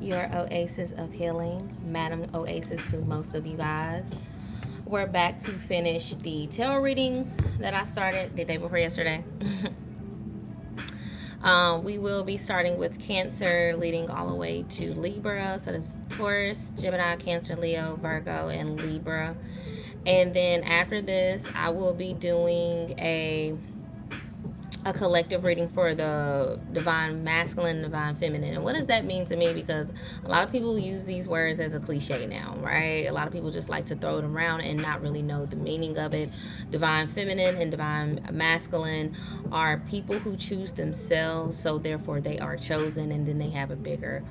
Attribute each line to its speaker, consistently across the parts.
Speaker 1: your oasis of healing, Madam Oasis to most of you guys. We're back to finish the tarot readings that I started the day before yesterday. We will be starting with Cancer, leading all the way to Libra. So that's Taurus, Gemini, Cancer, Leo, Virgo, and Libra. And then after this, I will be doing a collective reading for the divine masculine, divine feminine. And what does that mean to me? Because a lot of people use these words as a cliche now, right? A lot of people just like to throw it around and not really know the meaning of it. Divine feminine and divine masculine are people who choose themselves, so therefore they are chosen, and then they have a bigger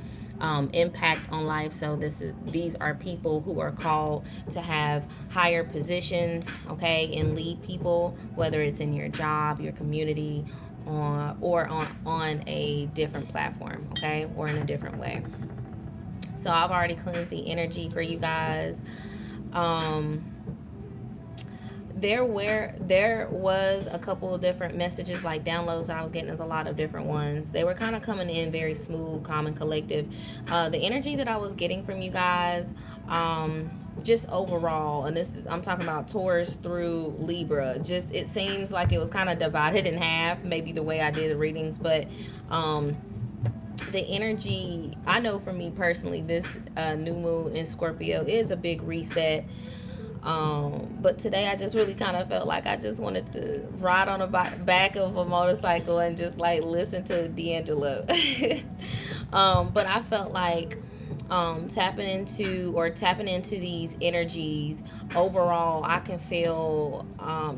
Speaker 1: impact on life. So these are people who are called to have higher positions, okay, and lead people, whether it's in your job, your community, or on a different platform, okay, or in a different way. So I've already cleansed the energy for you guys. There was a couple of different messages, like downloads that I was getting. There's a lot of different ones. They were kind of coming in very smooth, calm, and collective. The energy that I was getting from you guys, just overall, and I'm talking about Taurus through Libra, just it seems like it was kind of divided in half, maybe the way I did the readings, but the energy, I know for me personally, this new moon in Scorpio is a big reset. But today I just really kind of felt like I just wanted to ride on the back of a motorcycle and just like listen to D'Angelo. But I felt like tapping into these energies overall, I can feel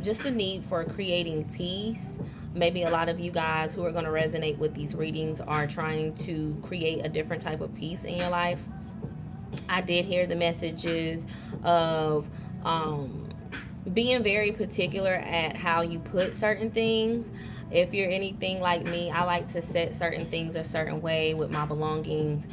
Speaker 1: just the need for creating peace. Maybe a lot of you guys who are going to resonate with these readings are trying to create a different type of peace in your life. I did hear the messages of being very particular at how you put certain things. If you're anything like me, I like to set certain things a certain way with my belongings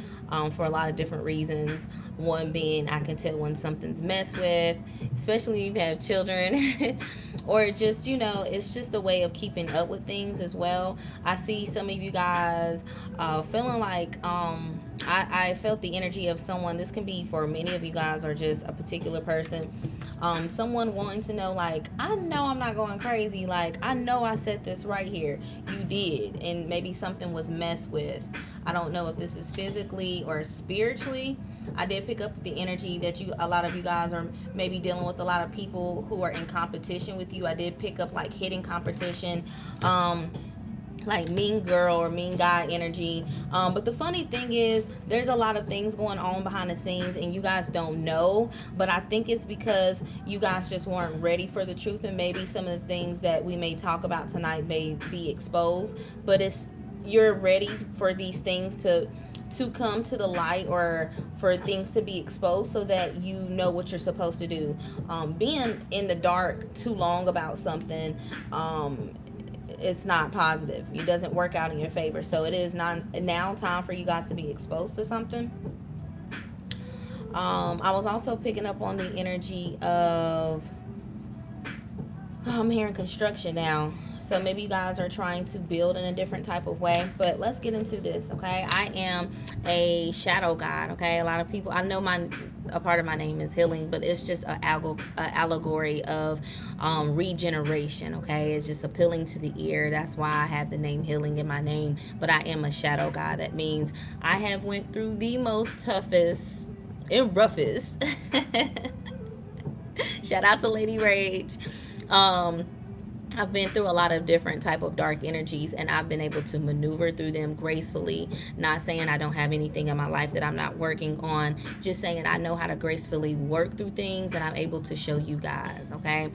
Speaker 1: for a lot of different reasons. One being, I can tell when something's messed with, especially if you have children, or just, it's just a way of keeping up with things as well. I see some of you guys feeling like, I felt the energy of someone. This can be for many of you guys or just a particular person. Someone wanting to know, like, I know I'm not going crazy. Like, I know I said this right here. You did. And maybe something was messed with. I don't know if this is physically or spiritually. I did pick up the energy that a lot of you guys are maybe dealing with a lot of people who are in competition with you. I did pick up like hidden competition, like mean girl or mean guy energy. But the funny thing is, there's a lot of things going on behind the scenes and you guys don't know. But I think it's because you guys just weren't ready for the truth, and maybe some of the things that we may talk about tonight may be exposed. But you're ready for these things to come to the light, or for things to be exposed, so that you know what you're supposed to do. Being in the dark too long about something, it's not positive. It doesn't work out in your favor. So it is now time for you guys to be exposed to something. I was also picking up on the energy of, I'm hearing construction now. So maybe you guys are trying to build in a different type of way. But let's get into this, okay? I am a shadow god, okay? A lot of people, I know a part of my name is healing, but it's just an allegory of regeneration, okay? It's just appealing to the ear. That's why I have the name healing in my name. But I am a shadow god. That means I have went through the most toughest and roughest. Shout out to Lady Rage. I've been through a lot of different type of dark energies, and I've been able to maneuver through them gracefully. Not saying I don't have anything in my life that I'm not working on, just saying I know how to gracefully work through things, and I'm able to show you guys, okay?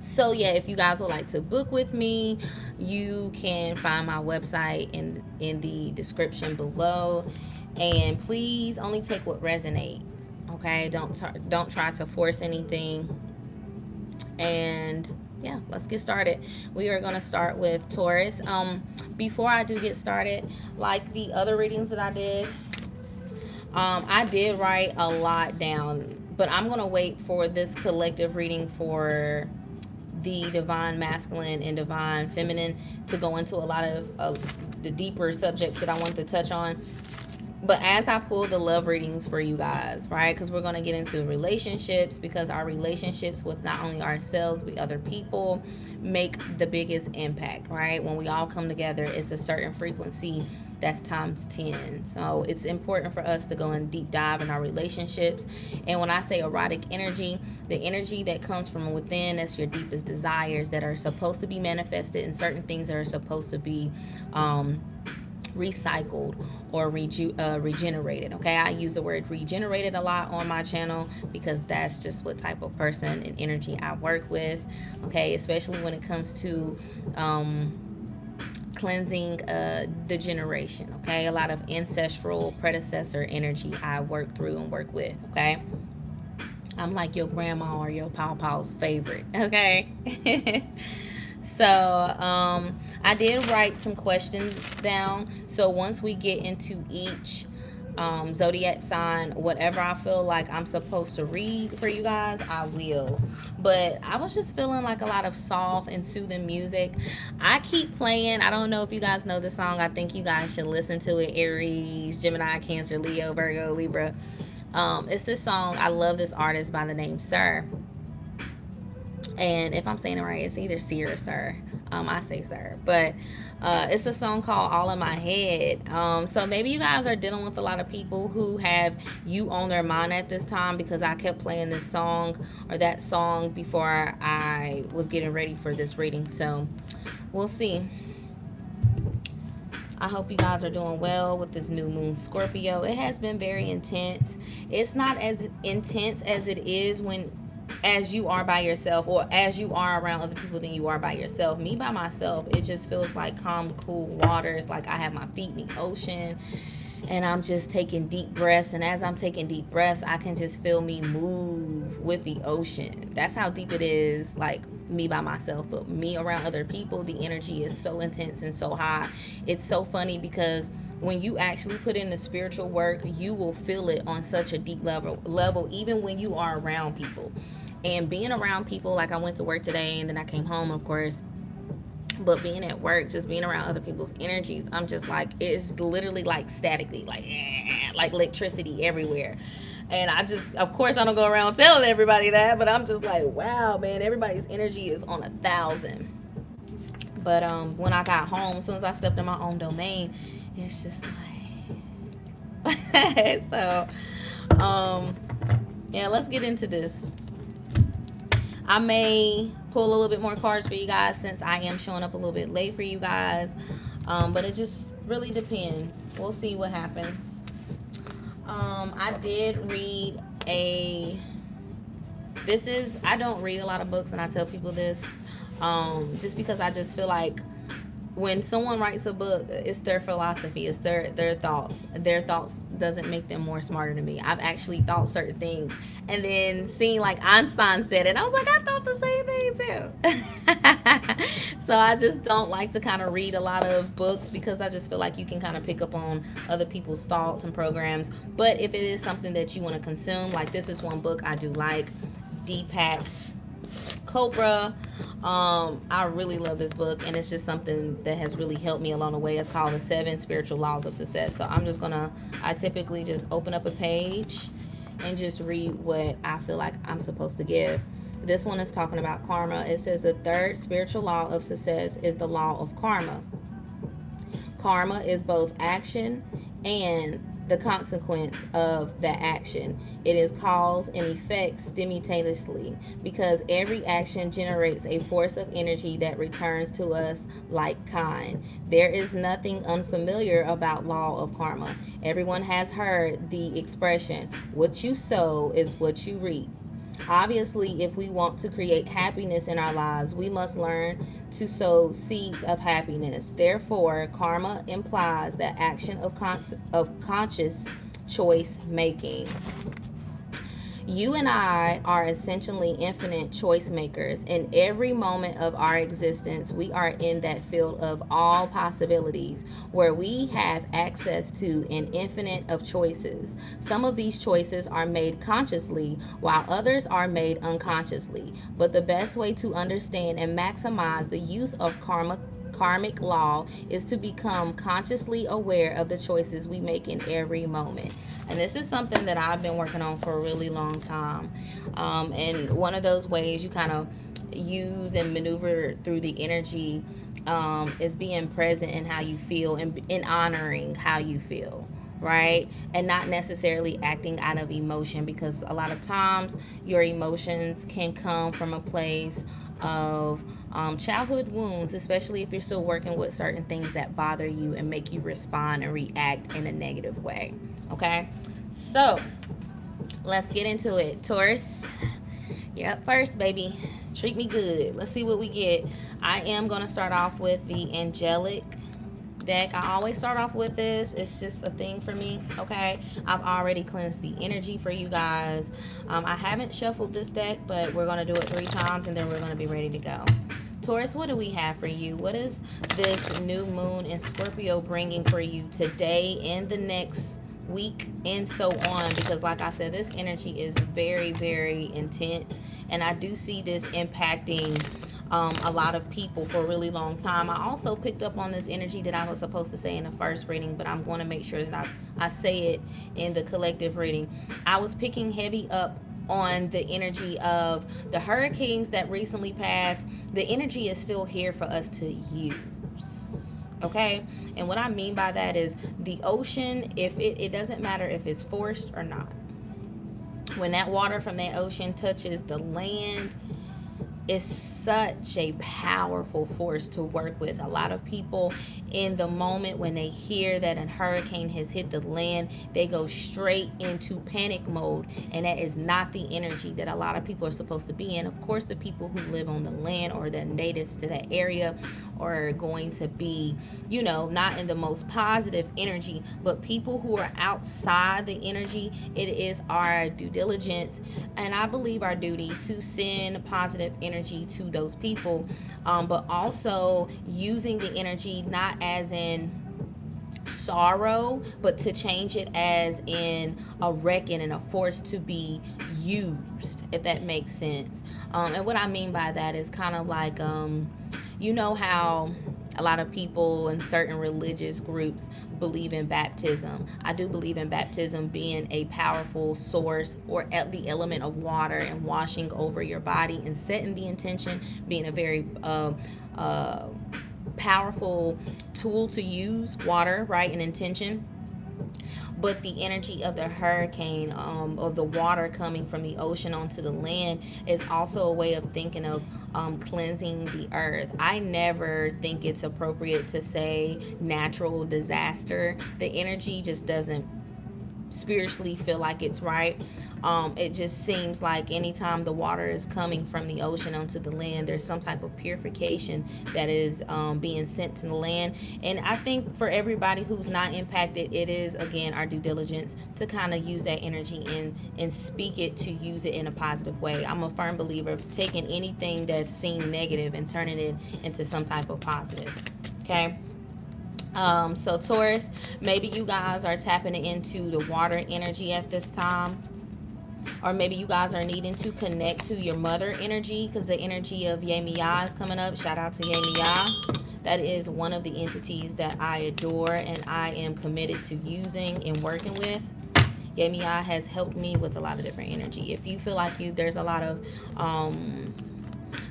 Speaker 1: So yeah, if you guys would like to book with me, you can find my website in the description below. And please only take what resonates, okay? Don't try to force anything. And yeah, let's get started. We are going to start with Taurus. Before I do get started, like the other readings that I did write a lot down, but I'm going to wait for this collective reading for the divine masculine and divine feminine to go into a lot of the deeper subjects that I wanted to touch on. But as I pull the love readings for you guys, right? Because we're going to get into relationships, because our relationships with not only ourselves but other people make the biggest impact, right? When we all come together, it's a certain frequency that's times 10. So it's important for us to go in deep dive in our relationships. And when I say erotic energy, the energy that comes from within, that's your deepest desires that are supposed to be manifested, and certain things that are supposed to be recycled or regenerated. Okay, I use the word regenerated a lot on my channel because that's just what type of person and energy I work with. Okay, especially when it comes to cleansing the generation. Okay, a lot of ancestral predecessor energy I work through and work with. Okay, I'm like your grandma or your pawpaw's favorite. Okay. So I did write some questions down. So once we get into each zodiac sign, whatever I feel like I'm supposed to read for you guys, I will. But I was just feeling like a lot of soft and soothing music. I keep playing. I don't know if you guys know the song. I think you guys should listen to it. Aries, Gemini, Cancer, Leo, Virgo, Libra. It's this song. I love this artist by the name Sir. And if I'm saying it right, it's either Sir or Sir. I say Sir. But it's a song called All in My Head. So maybe you guys are dealing with a lot of people who have you on their mind at this time, because I kept playing this song or that song before I was getting ready for this reading. So we'll see. I hope you guys are doing well with this new moon Scorpio. It has been very intense. It's not as intense as it is as you are by yourself, or as you are around other people than you are by yourself. Me by myself, it just feels like calm, cool waters. Like I have my feet in the ocean and I'm just taking deep breaths. And as I'm taking deep breaths, I can just feel me move with the ocean. That's how deep it is, like me by myself. But me around other people, the energy is so intense and so high. It's so funny because when you actually put in the spiritual work, you will feel it on such a deep level, even when you are around people. And being around people, like I went to work today and then I came home, of course. But being at work, just being around other people's energies, I'm just like, it's literally like statically, like electricity everywhere. And I just, of course, I don't go around telling everybody that, but I'm just like, wow, man, everybody's energy is on 1,000. But when I got home, as soon as I stepped in my own domain, it's just like, so, yeah, let's get into this. I may pull a little bit more cards for you guys since I am showing up a little bit late for you guys. But it just really depends. We'll see what happens. I did read I don't read a lot of books, and I tell people this just because I just feel like when someone writes a book, it's their philosophy, it's their thoughts. Their thoughts doesn't make them more smarter than me. I've actually thought certain things and then seen like Einstein said it. I was like, I thought the same thing too. So I just don't like to kind of read a lot of books because I just feel like you can kind of pick up on other people's thoughts and programs. But if it is something that you want to consume, like this is one book I do like, Deepak Chopra. I really love this book, and it's just something that has really helped me along the way. It's called The 7 Spiritual Laws of Success. So I typically just open up a page and just read what I feel like I'm supposed to give. This one is talking about karma. It says the 3rd spiritual law of success is the law of karma. Karma is both action and the consequence of that action. It is cause and effect simultaneously because every action generates a force of energy that returns to us like kind. There is nothing unfamiliar about law of karma. Everyone has heard the expression, what you sow is what you reap. Obviously, if we want to create happiness in our lives, we must learn to sow seeds of happiness. Therefore, karma implies the action of conscious choice making. You and I are essentially infinite choice makers. In every moment of our existence, we are in that field of all possibilities where we have access to an infinite of choices. Some of these choices are made consciously, while others are made unconsciously. But the best way to understand and maximize the use of karmic law is to become consciously aware of the choices we make in every moment. And this is something that I've been working on for a really long time. And one of those ways you kind of use and maneuver through the energy is being present in how you feel and honoring how you feel, right? And not necessarily acting out of emotion, because a lot of times your emotions can come from a place of childhood wounds, especially if you're still working with certain things that bother you and make you respond and react in a negative way. Okay, so let's get into it. Taurus, you're up first, baby. Treat me good. Let's see what we get. I am going to start off with the angelic deck. I always start off with this. It's just a thing for me, okay? I've already cleansed the energy for you guys. I haven't shuffled this deck, but we're going to do it 3 times and then we're going to be ready to go. Taurus, what do we have for you? What is this new moon in Scorpio bringing for you today and the next week and so on? Because like I said, this energy is very, very intense, and I do see this impacting a lot of people for a really long time. I also picked up on this energy that I was supposed to say in the first reading, but I'm going to make sure that I say it in the collective reading. I was picking heavy up on the energy of the hurricanes that recently passed. The energy is still here for us to use, okay? And what I mean by that is the ocean, if it doesn't matter if it's forced or not, when that water from that ocean touches the land, is such a powerful force to work with. A lot of people, in the moment when they hear that a hurricane has hit the land, they go straight into panic mode, and that is not the energy that a lot of people are supposed to be in. Of course, the people who live on the land or the natives to that area are going to be, you know, not in the most positive energy, but people who are outside the energy, it is our due diligence and I believe our duty to send positive energy to those people, but also using the energy not as in sorrow, but to change it as in a reckon and a force to be used, if that makes sense. And what I mean by that is kind of like, you know how a lot of people in certain religious groups believe in baptism. I do believe in baptism being a powerful source, or the element of water and washing over your body and setting the intention, being a very powerful tool to use, water, right, and intention. But the energy of the hurricane, of the water coming from the ocean onto the land, is also a way of thinking of cleansing the earth. I never think it's appropriate to say natural disaster. The energy just doesn't spiritually feel like it's right. It just seems like anytime the water is coming from the ocean onto the land, there's some type of purification that is being sent to the land. And I think for everybody who's not impacted, it is, again, our due diligence to kind of use that energy and speak it, to use it in a positive way. I'm a firm believer of taking anything that's seen negative and turning it into some type of positive, okay? So Taurus, maybe you guys are tapping into the water energy at this time. Or maybe you guys are needing to connect to your mother energy, because the energy of Yemiya is coming up. Shout out to Yemiya. That is one of the entities that I adore and I am committed to using and working with. Yemiya has helped me with a lot of different energy. If you feel like there's a lot of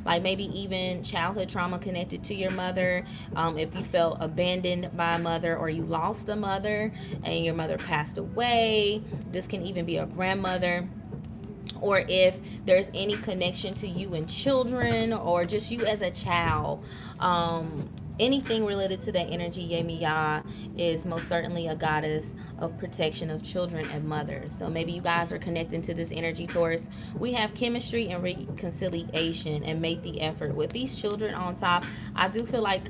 Speaker 1: like maybe even childhood trauma connected to your mother, if you felt abandoned by a mother, or you lost a mother and your mother passed away, this can even be a grandmother. Or if there's any connection to you and children, or just you as a child, anything related to that energy, Yemiya is most certainly a goddess of protection of children and mothers. So maybe you guys are connecting to this energy, Taurus. We have chemistry and reconciliation, and make the effort with these children on top. I do feel like,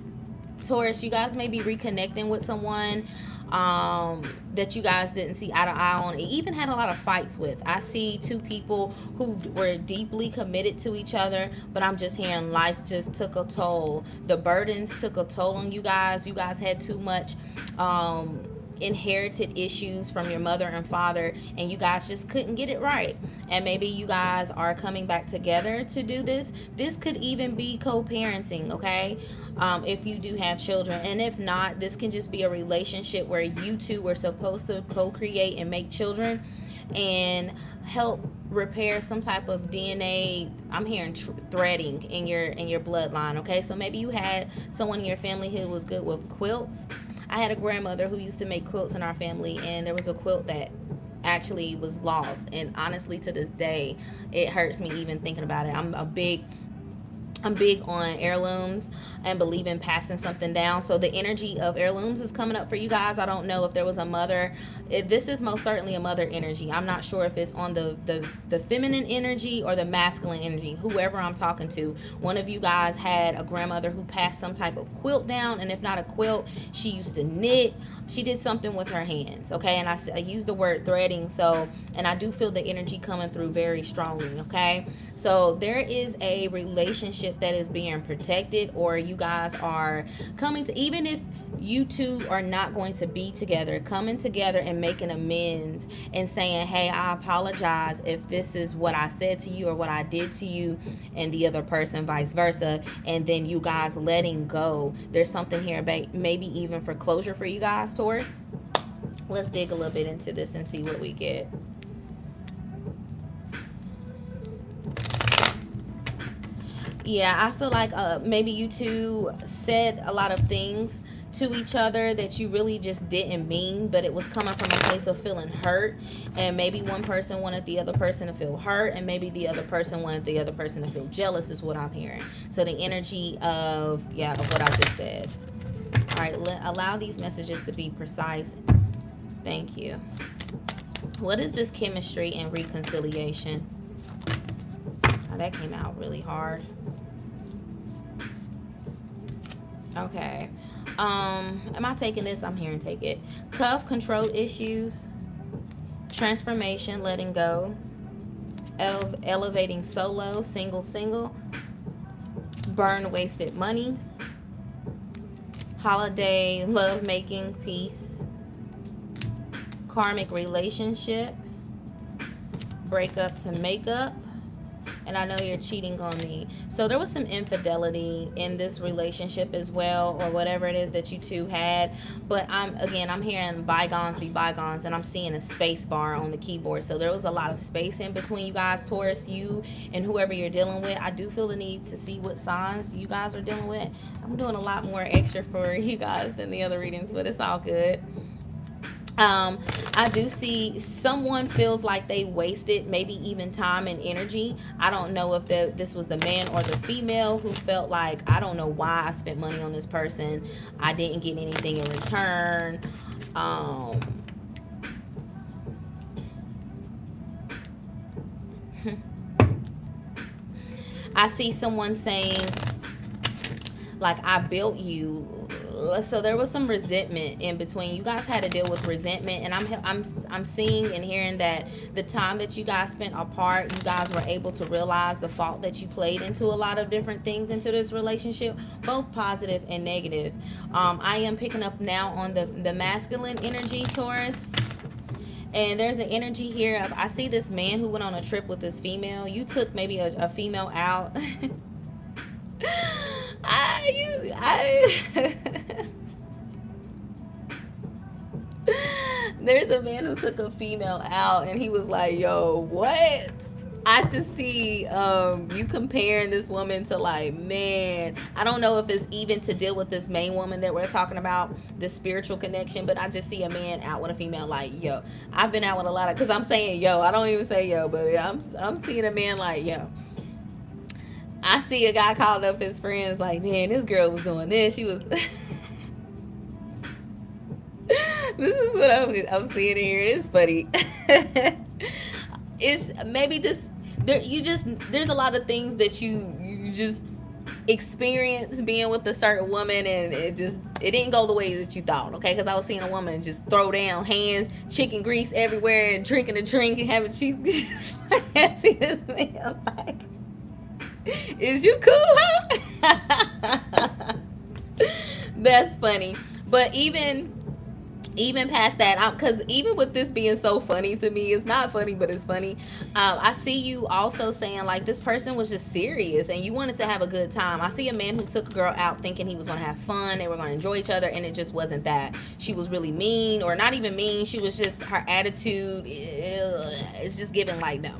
Speaker 1: Taurus, you guys may be reconnecting with someone that you guys didn't see eye to eye on, and even had a lot of fights with. I see 2 people who were deeply committed to each other, but I'm just hearing life just took a toll. The burdens took a toll on you guys. You guys had too much inherited issues from your mother and father, and you guys just couldn't get it right. and maybe you guys are coming back together to do this. This could even be co-parenting, okay? If you do have children, and if not, this can just be a relationship where you two were supposed to co-create and make children and help repair some type of DNA. I'm hearing threading in your bloodline, okay? So maybe you had someone in your family who was good with quilts. I had a grandmother who used to make quilts in our family, and there was a quilt that actually was lost, and honestly to this day it hurts me even thinking about it. I'm big on heirlooms and believe in passing something down. So the energy of heirlooms is coming up for you guys. I don't know if there was a mother. This is most certainly a mother energy. I'm not sure if it's on the feminine energy or the masculine energy. Whoever I'm talking to, one of you guys had a grandmother who passed some type of quilt down, and if not a quilt, she used to knit. She did something with her hands, okay? And I use the word threading, so, and I do feel the energy coming through very strongly, okay? So there is a relationship that is being protected, or you guys are coming to, even if you two are not going to be together, coming together and making amends and saying, hey, I apologize if this is what I said to you or what I did to you, and the other person vice versa, and then you guys letting go. There's something here, maybe even for closure for you guys, Taurus. Let's dig a little bit into this and see what we get. Yeah, I feel like maybe you two said a lot of things to each other that you really just didn't mean, but it was coming from a place of feeling hurt, and maybe one person wanted the other person to feel hurt, and maybe the other person wanted the other person to feel jealous, is what I'm hearing. So the energy of what I just said. All right, allow these messages to be precise. Thank you. What is this chemistry and reconciliation? Oh, that came out really hard. Okay. Am I taking this? I'm hearing take it. Cuff, control issues, transformation, letting go, elevating solo, single, burn wasted money, holiday, love making, peace, karmic relationship, break up to make up, and I know you're cheating on me. So there was some infidelity in this relationship as well, or whatever it is that you two had. But I'm hearing bygones be bygones, and I'm seeing a space bar on the keyboard. So there was a lot of space in between you guys, Taurus, you and whoever you're dealing with. I do feel the need to see what signs you guys are dealing with. I'm doing a lot more extra for you guys than the other readings, but it's all good. I do see someone feels like they wasted maybe even time and energy. I don't know if this was the man or the female who felt like, I don't know why I spent money on this person. I didn't get anything in return. I see someone saying, like, I built you. So there was some resentment in between. You guys had to deal with resentment, and I'm seeing and hearing that the time that you guys spent apart, you guys were able to realize the fault that you played into a lot of different things into this relationship, both positive and negative. I am picking up now on the masculine energy, Taurus. And there's an energy here of, I see this man who went on a trip with this female. You took maybe a female out. There's a man who took a female out, and he was like, yo, what? I just see you comparing this woman to, like, man, I don't know if it's even to deal with this main woman that we're talking about, this spiritual connection, but I just see a man out with a female, like, yo. I've been out with a lot of, because I'm saying yo, I don't even say yo, but I'm seeing a man like, yo. I see a guy called up his friends like, man, this girl was doing this. She was... This is what I'm seeing here. It's funny. It's maybe this... There's a lot of things that you just experience being with a certain woman, and it didn't go the way that you thought, okay? Because I was seeing a woman just throw down hands, chicken grease everywhere, and drinking a drink and having cheese. I see this man like... Is you cool, huh? That's funny. But even Even past that, because even with this being so funny to me, it's not funny, but it's funny. I see you also saying like this person was just serious and you wanted to have a good time. I see a man who took a girl out thinking he was going to have fun, they were going to enjoy each other, and it just wasn't that. She was really mean, or not even mean, she was just, her attitude is just giving like no.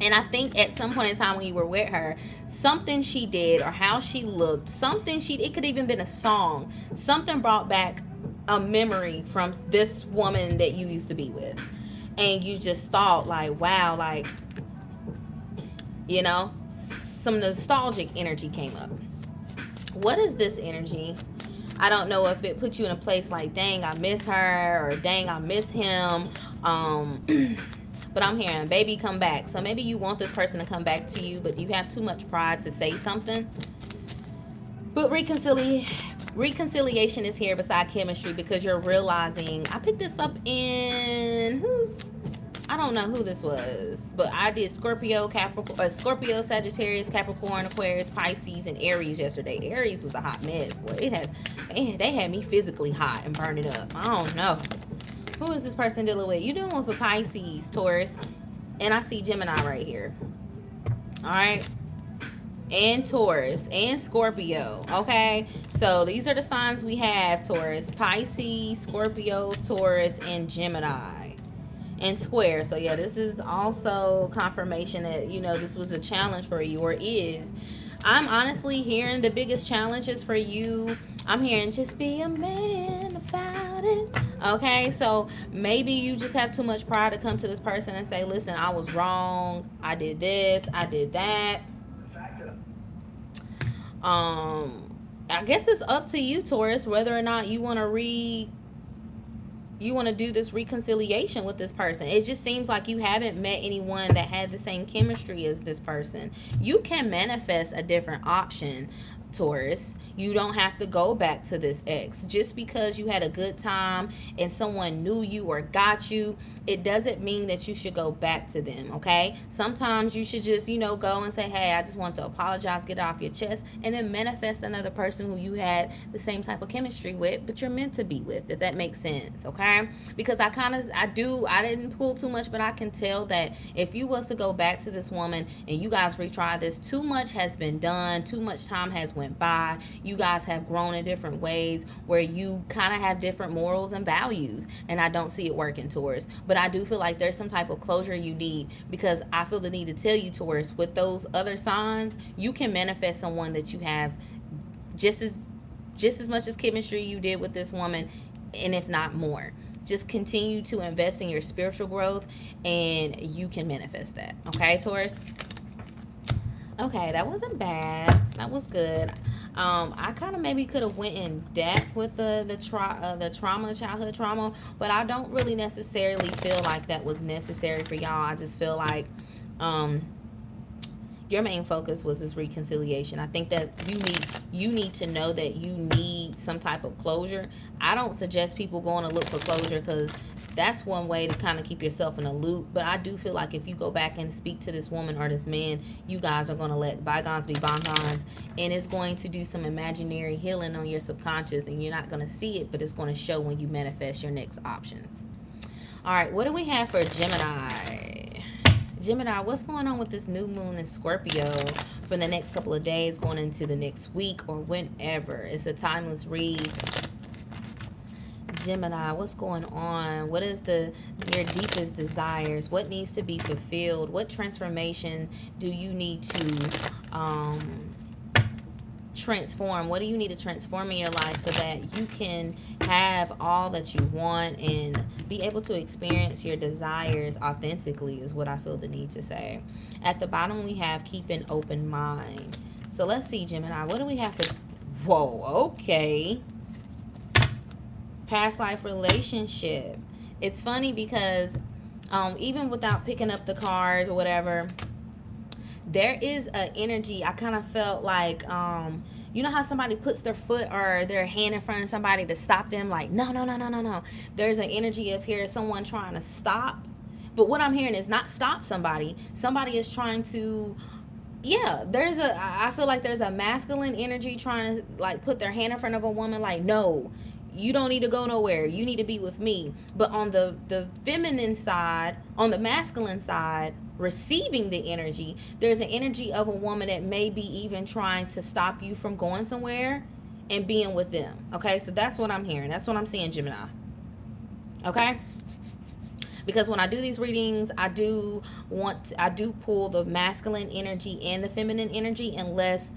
Speaker 1: And I think at some point in time when you were with her, something she did or how she looked, something she, it could even been a song, something brought back a memory from this woman that you used to be with. And you just thought like, wow, like, you know, some nostalgic energy came up. What is this energy? I don't know if it put you in a place like, dang, I miss her, or dang, I miss him. But I'm hearing, baby, come back. So maybe you want this person to come back to you, but you have too much pride to say something. But reconciliation is here beside chemistry, because you're realizing, I picked this up in, I don't know who this was, but I did Scorpio, Scorpio, Sagittarius, Capricorn, Aquarius, Pisces, and Aries yesterday. Aries was a hot mess. Boy, they had me physically hot and burning up. I don't know. Who is this person dealing with? You're dealing with a Pisces, Taurus. And I see Gemini right here. Alright. And Taurus. And Scorpio. Okay. So these are the signs we have, Taurus. Pisces, Scorpio, Taurus, and Gemini. And square. So yeah, this is also confirmation that, you know, this was a challenge for you, or is. I'm honestly hearing the biggest challenges for you. I'm hearing just be a man about it. Okay, so maybe you just have too much pride to come to this person and say, listen, I was wrong. I did this. I did that. I guess it's up to you, Taurus, whether or not you want to do this reconciliation with this person. It just seems like you haven't met anyone that had the same chemistry as this person. You can manifest a different option, Taurus. You don't have to go back to this ex. Just because you had a good time and someone knew you or got you, it doesn't mean that you should go back to them, okay? Sometimes you should just, you know, go and say, hey, I just want to apologize, get it off your chest, and then manifest another person who you had the same type of chemistry with, but you're meant to be with, if that makes sense, okay? Because I didn't pull too much, but I can tell that if you was to go back to this woman and you guys retry this, too much has been done, too much time has went by, you guys have grown in different ways where you kind of have different morals and values, and I don't see it working, Taurus. But I do feel like there's some type of closure you need, because I feel the need to tell you, Taurus, with those other signs, you can manifest someone that you have just as much as chemistry you did with this woman, and if not more. Just continue to invest in your spiritual growth and you can manifest that. Okay, Taurus? Okay, that wasn't bad. That was good. I kind of maybe could have went in depth with the trauma, childhood trauma, but I don't really necessarily feel like that was necessary for y'all. I just feel like your main focus was this reconciliation. I think that you need to know that you need some type of closure. I don't suggest people going to look for closure, because that's one way to kind of keep yourself in a loop. But I do feel like if you go back and speak to this woman or this man, you guys are going to let bygones be bygones, and it's going to do some imaginary healing on your subconscious, and you're not going to see it, but it's going to show when you manifest your next options. All right, what do we have for Gemini? Gemini, what's going on with this new moon in Scorpio for the next couple of days, going into the next week or whenever? It's a timeless read. Gemini, what's going on? What is your deepest desires? What needs to be fulfilled? What transformation do you need to transform? What do you need to transform in your life so that you can have all that you want and be able to experience your desires authentically, is what I feel the need to say. At the bottom we have keep an open mind. So let's see, Gemini, what do we have for, whoa, okay, past life relationship. It's funny because even without picking up the card or whatever, there is an energy. I kind of felt like you know how somebody puts their foot or their hand in front of somebody to stop them, like no. There's an energy of here someone trying to stop, but what I'm hearing is not stop somebody. Somebody is trying to, yeah, I feel like there's a masculine energy trying to like put their hand in front of a woman, like no, you don't need to go nowhere. You need to be with me. But on the feminine side, on the masculine side, receiving the energy, there's an energy of a woman that may be even trying to stop you from going somewhere and being with them. Okay, so that's what I'm hearing. That's what I'm seeing, Gemini. Okay, because when I do these readings, I do pull the masculine energy and the feminine energy, unless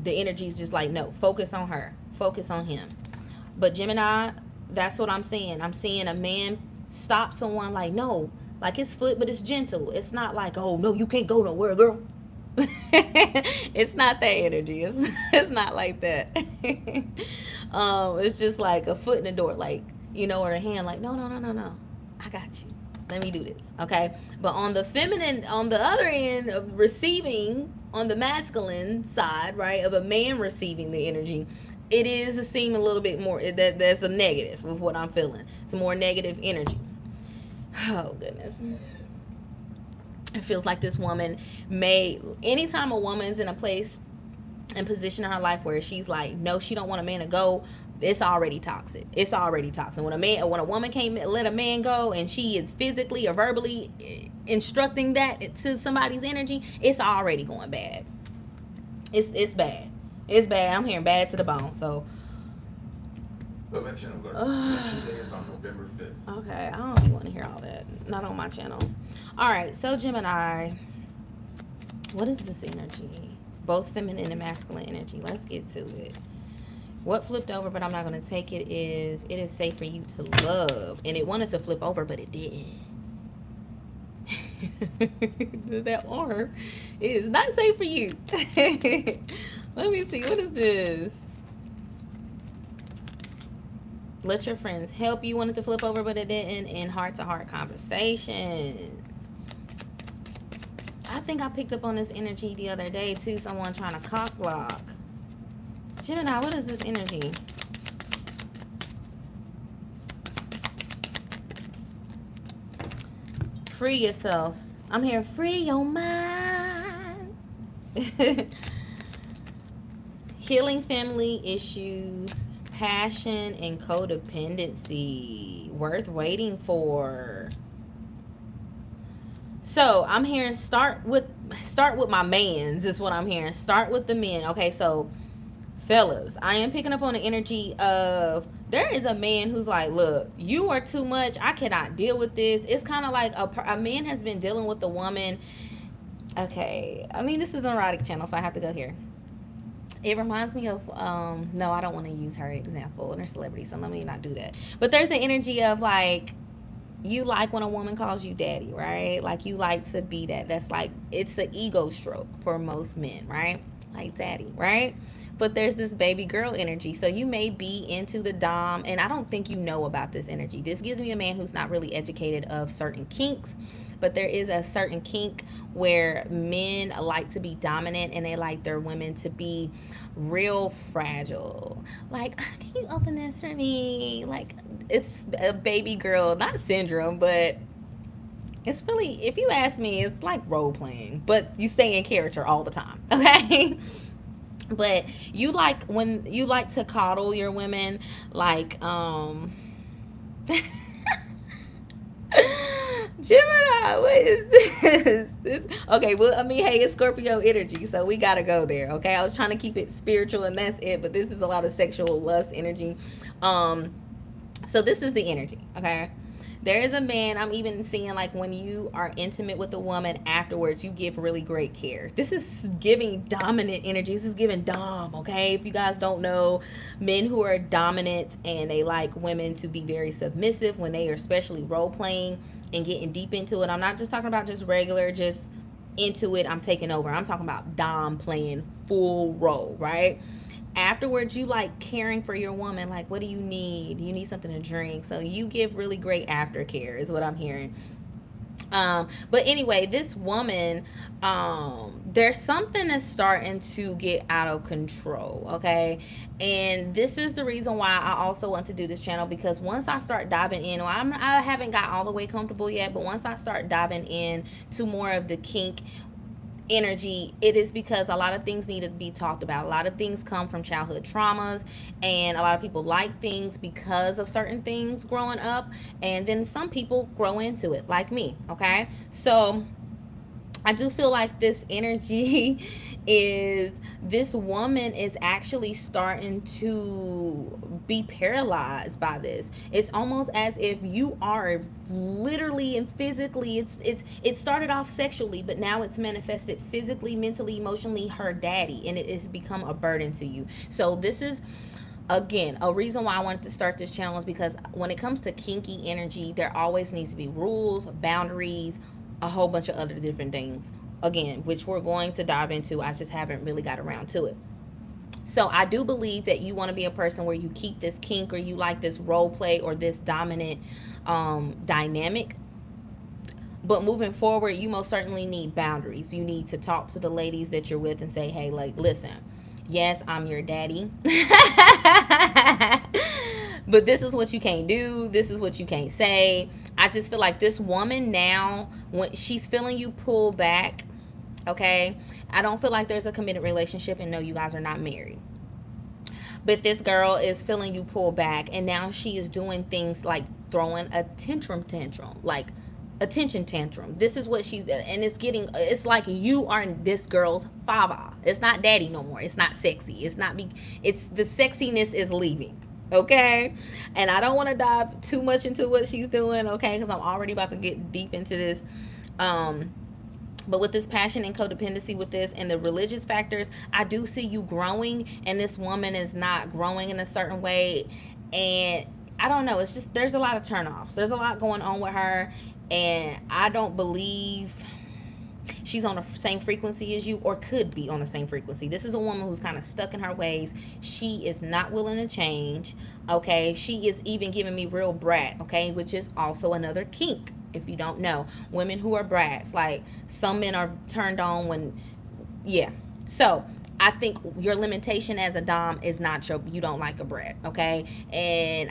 Speaker 1: the energy is just like, no, focus on her, focus on him. But Gemini, that's what I'm seeing. I'm seeing a man stop someone, like, no, like his foot, but it's gentle. It's not like, oh no, you can't go nowhere, girl. It's not that energy. It's not like that. It's just like a foot in the door, like, you know, or a hand, like, no, I got you. Let me do this. Okay. But on the feminine, on the other end of receiving, on the masculine side, right, of a man receiving the energy, it is a seem a little bit more, that's a negative of what I'm feeling. It's a more negative energy. Oh goodness. It feels like this woman may, anytime a woman's in a place and position in her life where she's like, no, she don't want a man to go, it's already toxic. It's already toxic. When a woman can't let a man go, and she is physically or verbally instructing that to somebody's energy, it's already going bad. It's bad. It's bad. I'm hearing bad to the bone. So
Speaker 2: election alert. Election day is on November 5th.
Speaker 1: Okay, I don't even want to hear all that. Not on my channel. All right, so Gemini, what is this energy? Both feminine and masculine energy. Let's get to it. What flipped over, but I'm not going to take it, is it is safe for you to love. And it wanted to flip over, but it didn't. That arm is not safe for you. Let me see. What is this? Let your friends help you. Wanted to flip over, but it didn't. And heart-to-heart conversations. I think I picked up on this energy the other day, too. Someone trying to cock block. Gemini, what is this energy? Free yourself. I'm here. Free your mind. Healing family issues, passion, and codependency. Worth waiting for. So I'm hearing start with my mans is what I'm hearing. Start with the men. Okay, so fellas, I am picking up on the energy of, there is a man who's like, look, you are too much. I cannot deal with this. It's kind of like a man has been dealing with a woman. Okay, I mean, this is an erotic channel, so I have to go here. It reminds me of, no, I don't want to use her example and her celebrity, so let me not do that. But there's an energy of like, you like when a woman calls you daddy, right? Like you like to be that. That's like, it's an ego stroke for most men, right? Like daddy, right? But there's this baby girl energy. So you may be into the dom, and I don't think you know about this energy. This gives me a man who's not really educated of certain kinks, but there is a certain kink where men like to be dominant and they like their women to be real fragile. Like, can you open this for me? Like, it's a baby girl, not syndrome, but it's really, if you ask me, it's like role playing, but you stay in character all the time, okay? But you like, when you like to coddle your women, like, Gemini, what is this? Okay, well, I mean, hey, it's Scorpio energy, so we gotta go there, okay? I was trying to keep it spiritual, and that's it, but this is a lot of sexual lust energy. So this is the energy, okay? There is a man, I'm even seeing, like, when you are intimate with a woman afterwards, you give really great care. This is giving dominant energy. This is giving dom, okay? If you guys don't know, men who are dominant and they like women to be very submissive when they are especially role-playing and getting deep into it. I'm not just talking about just regular, just into it, I'm taking over. I'm talking about dom playing full role, right? Afterwards, you like caring for your woman. Like, what do you need? You need something to drink. So you give really great aftercare is what I'm hearing. But anyway, this woman, there's something that's starting to get out of control, okay? And this is the reason why I also want to do this channel, because once I start diving in, well, I haven't got all the way comfortable yet, but once I start diving in to more of the kink, energy, it is because a lot of things need to be talked about. A lot of things come from childhood traumas, and a lot of people like things because of certain things growing up, and then some people grow into it, like me. Okay, so I do feel like this energy is, this woman is actually starting to be paralyzed by this. It's almost as if you are literally and physically, it started off sexually, but now it's manifested physically, mentally, emotionally, her daddy, and it has become a burden to you. So this is, again, a reason why I wanted to start this channel is because when it comes to kinky energy, there always needs to be rules, boundaries, a whole bunch of other different things, again, which we're going to dive into. I just haven't really got around to it. So I do believe that you want to be a person where you keep this kink, or you like this role play or this dominant dynamic. But moving forward, you most certainly need boundaries. You need to talk to the ladies that you're with and say, hey, like, listen, yes, I'm your daddy. But this is what you can't do. This is what you can't say. I just feel like this woman now, when she's feeling you pull back, okay, I don't feel like there's a committed relationship, and no, you guys are not married. But this girl is feeling you pull back, and now she is doing things like throwing a tantrum, like attention tantrum. This is what she's, and it's like you are this girl's father. It's not daddy no more. It's not sexy. It's the sexiness is leaving. Okay, and I don't want to dive too much into what she's doing, okay, because I'm already about to get deep into this. But with this passion and codependency with this and the religious factors, I do see you growing, and this woman is not growing in a certain way. And I don't know, it's just, there's a lot of turnoffs. There's a lot going on with her, and I don't believe she's on the same frequency as you, or could be on the same frequency. This is a woman who's kind of stuck in her ways. She is not willing to change, okay? She is even giving me real brat, okay, which is also another kink. If you don't know, women who are brats, like some men are turned on when, yeah. So I think your limitation as a dom is not you don't like a brat, okay? And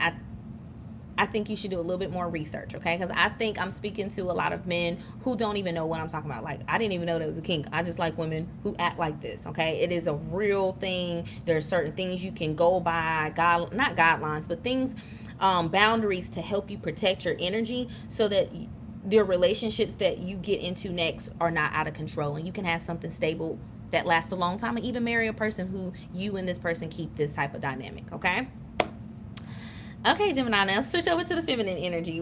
Speaker 1: I think you should do a little bit more research, okay? Because I think I'm speaking to a lot of men who don't even know what I'm talking about. Like, I didn't even know that was a kink. I just like women who act like this, okay? It is a real thing. There are certain things you can go by, not guidelines, but things, boundaries to help you protect your energy, so that your relationships that you get into next are not out of control, and you can have something stable that lasts a long time, and even marry a person who you and this person keep this type of dynamic, okay? Okay, Gemini, now switch over to the feminine energy.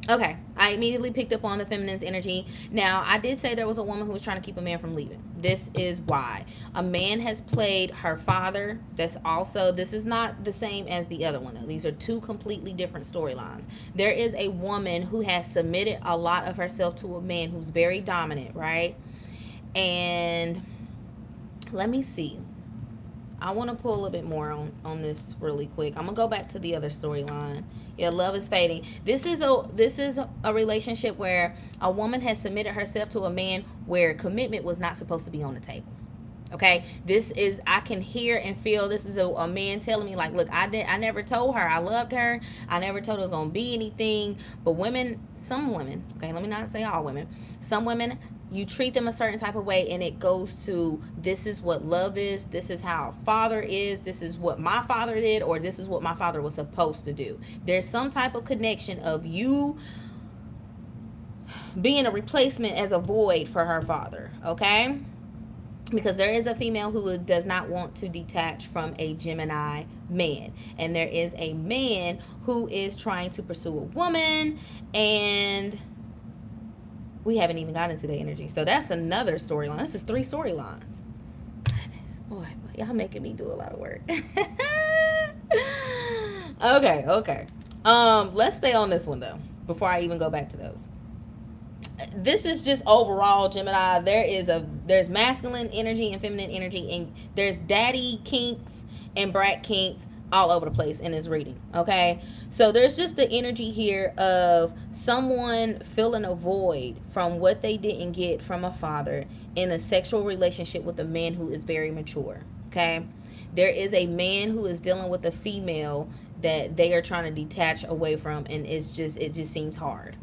Speaker 1: Okay, I immediately picked up on the feminine's energy. Now, I did say there was a woman who was trying to keep a man from leaving. This is why. A man has played her father. This is not the same as the other one, though. These are two completely different storylines. There is a woman who has submitted a lot of herself to a man who's very dominant, right? And let me see. I want to pull a little bit more on this really quick. I'm gonna go back to the other storyline. Yeah, love is fading. This is a relationship where a woman has submitted herself to a man where commitment was not supposed to be on the table. Okay, this is, I can hear and feel, this is a man telling me, like, look, I never told her I loved her. I never told her it was gonna be anything. But some women, okay, let me not say all women, some women, you treat them a certain type of way, and it goes to, this is what love is, this is how a father is, this is what my father did, or this is what my father was supposed to do. There's some type of connection of you being a replacement as a void for her father, okay? Because there is a female who does not want to detach from a Gemini man, and there is a man who is trying to pursue a woman, and we haven't even gotten into the energy. So that's another storyline. This is 3 storylines. Goodness, boy, y'all making me do a lot of work. Okay. Let's stay on this one, though, before I even go back to those. This is just overall, Gemini. There's masculine energy and feminine energy, and there's daddy kinks and brat kinks all over the place in this reading, okay? So there's just the energy here of someone filling a void from what they didn't get from a father in a sexual relationship with a man who is very mature, okay? There is a man who is dealing with a female that they are trying to detach away from, and it just seems hard.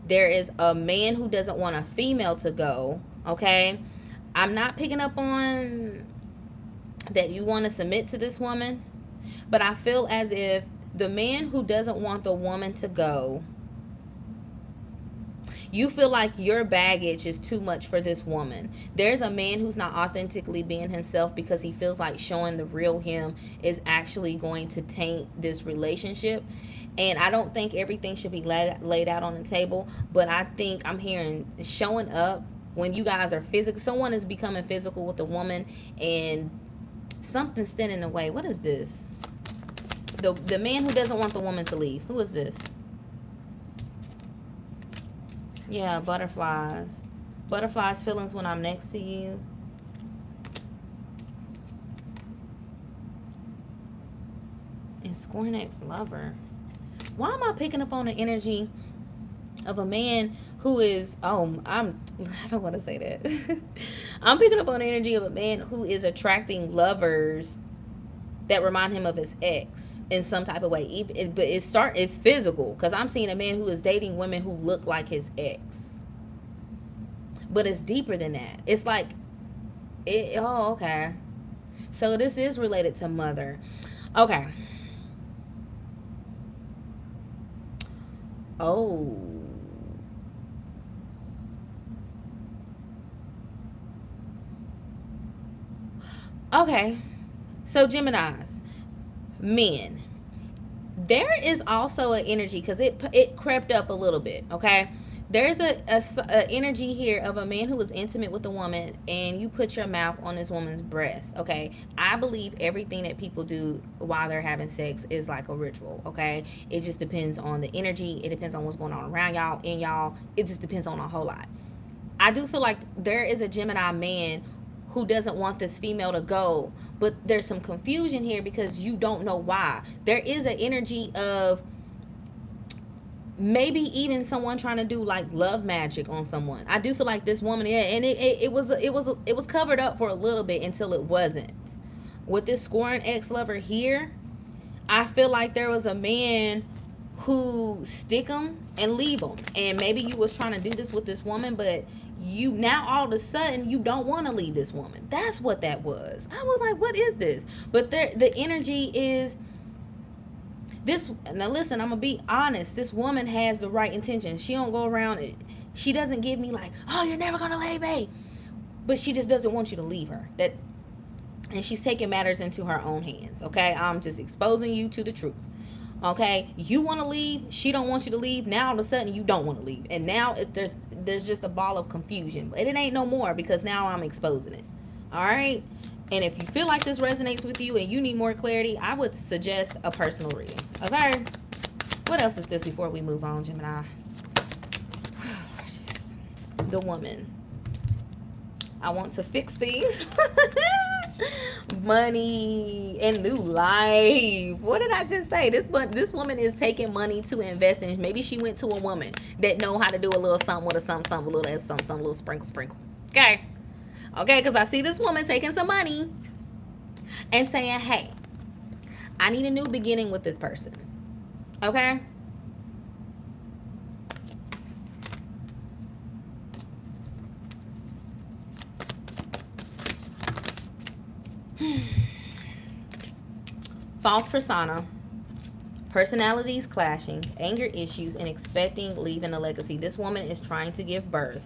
Speaker 1: There is a man who doesn't want a female to go, okay? I'm not picking up on that you want to submit to this woman, but I feel as if the man who doesn't want the woman to go, you feel like your baggage is too much for this woman. There's a man who's not authentically being himself because he feels like showing the real him is actually going to taint this relationship. And I don't think everything should be laid out on the table, but I think I'm hearing showing up when you guys are physical. Someone is becoming physical with a woman and something's standing in the way. What is this? The man who doesn't want the woman to leave. Who is this? Yeah, butterflies. Butterflies feelings when I'm next to you. And scorn ex-lover. Why am I picking up on the energy of a man who is, I don't want to say that. I'm picking up on the energy of a man who is attracting lovers that remind him of his ex in some type of way. But it's physical, because I'm seeing a man who is dating women who look like his ex. But it's deeper than that. It's like, okay. So this is related to mother. Okay. Oh. Okay. So Geminis, men, there is also an energy, because it crept up a little bit, okay? There's a energy here of a man who is intimate with a woman, and you put your mouth on this woman's breast, okay? I believe everything that people do while they're having sex is like a ritual, okay? It just depends on the energy. It depends on what's going on around y'all, in y'all. It just depends on a whole lot. I do feel like there is a Gemini man who doesn't want this female to go, but there's some confusion here because you don't know why. There is an energy of maybe even someone trying to do like love magic on someone. I do feel like this woman, yeah, and it was covered up for a little bit until it wasn't. With this scorn ex-lover here, I feel like there was a man who stick them and leave them, and maybe you was trying to do this with this woman, but you now all of a sudden you don't want to leave this woman. That's what that was. I was like, what is this? But the energy is this. Now listen, I'm gonna be honest. This woman has the right intentions. She don't go around, she doesn't give me like, oh, you're never gonna leave me, but she just doesn't want you to leave her. And she's taking matters into her own hands, okay? I'm just exposing you to the truth. Okay, you want to leave, she don't want you to leave. Now all of a sudden you don't want to leave, and now there's just a ball of confusion, but it ain't no more because now I'm exposing it. All right, and if you feel like this resonates with you and you need more clarity, I would suggest a personal reading. Okay, what else is this before we move on, Gemini? The woman. I want to fix things. Money and new life. What did I just say? This woman is taking money to invest in. Maybe she went to a woman that know how to do a little something with a something, a little something, a little sprinkle. Okay, because I see this woman taking some money and saying, hey, I need a new beginning with this person. Okay. False persona, personalities clashing, anger issues, and expecting leaving a legacy. This woman is trying to give birth.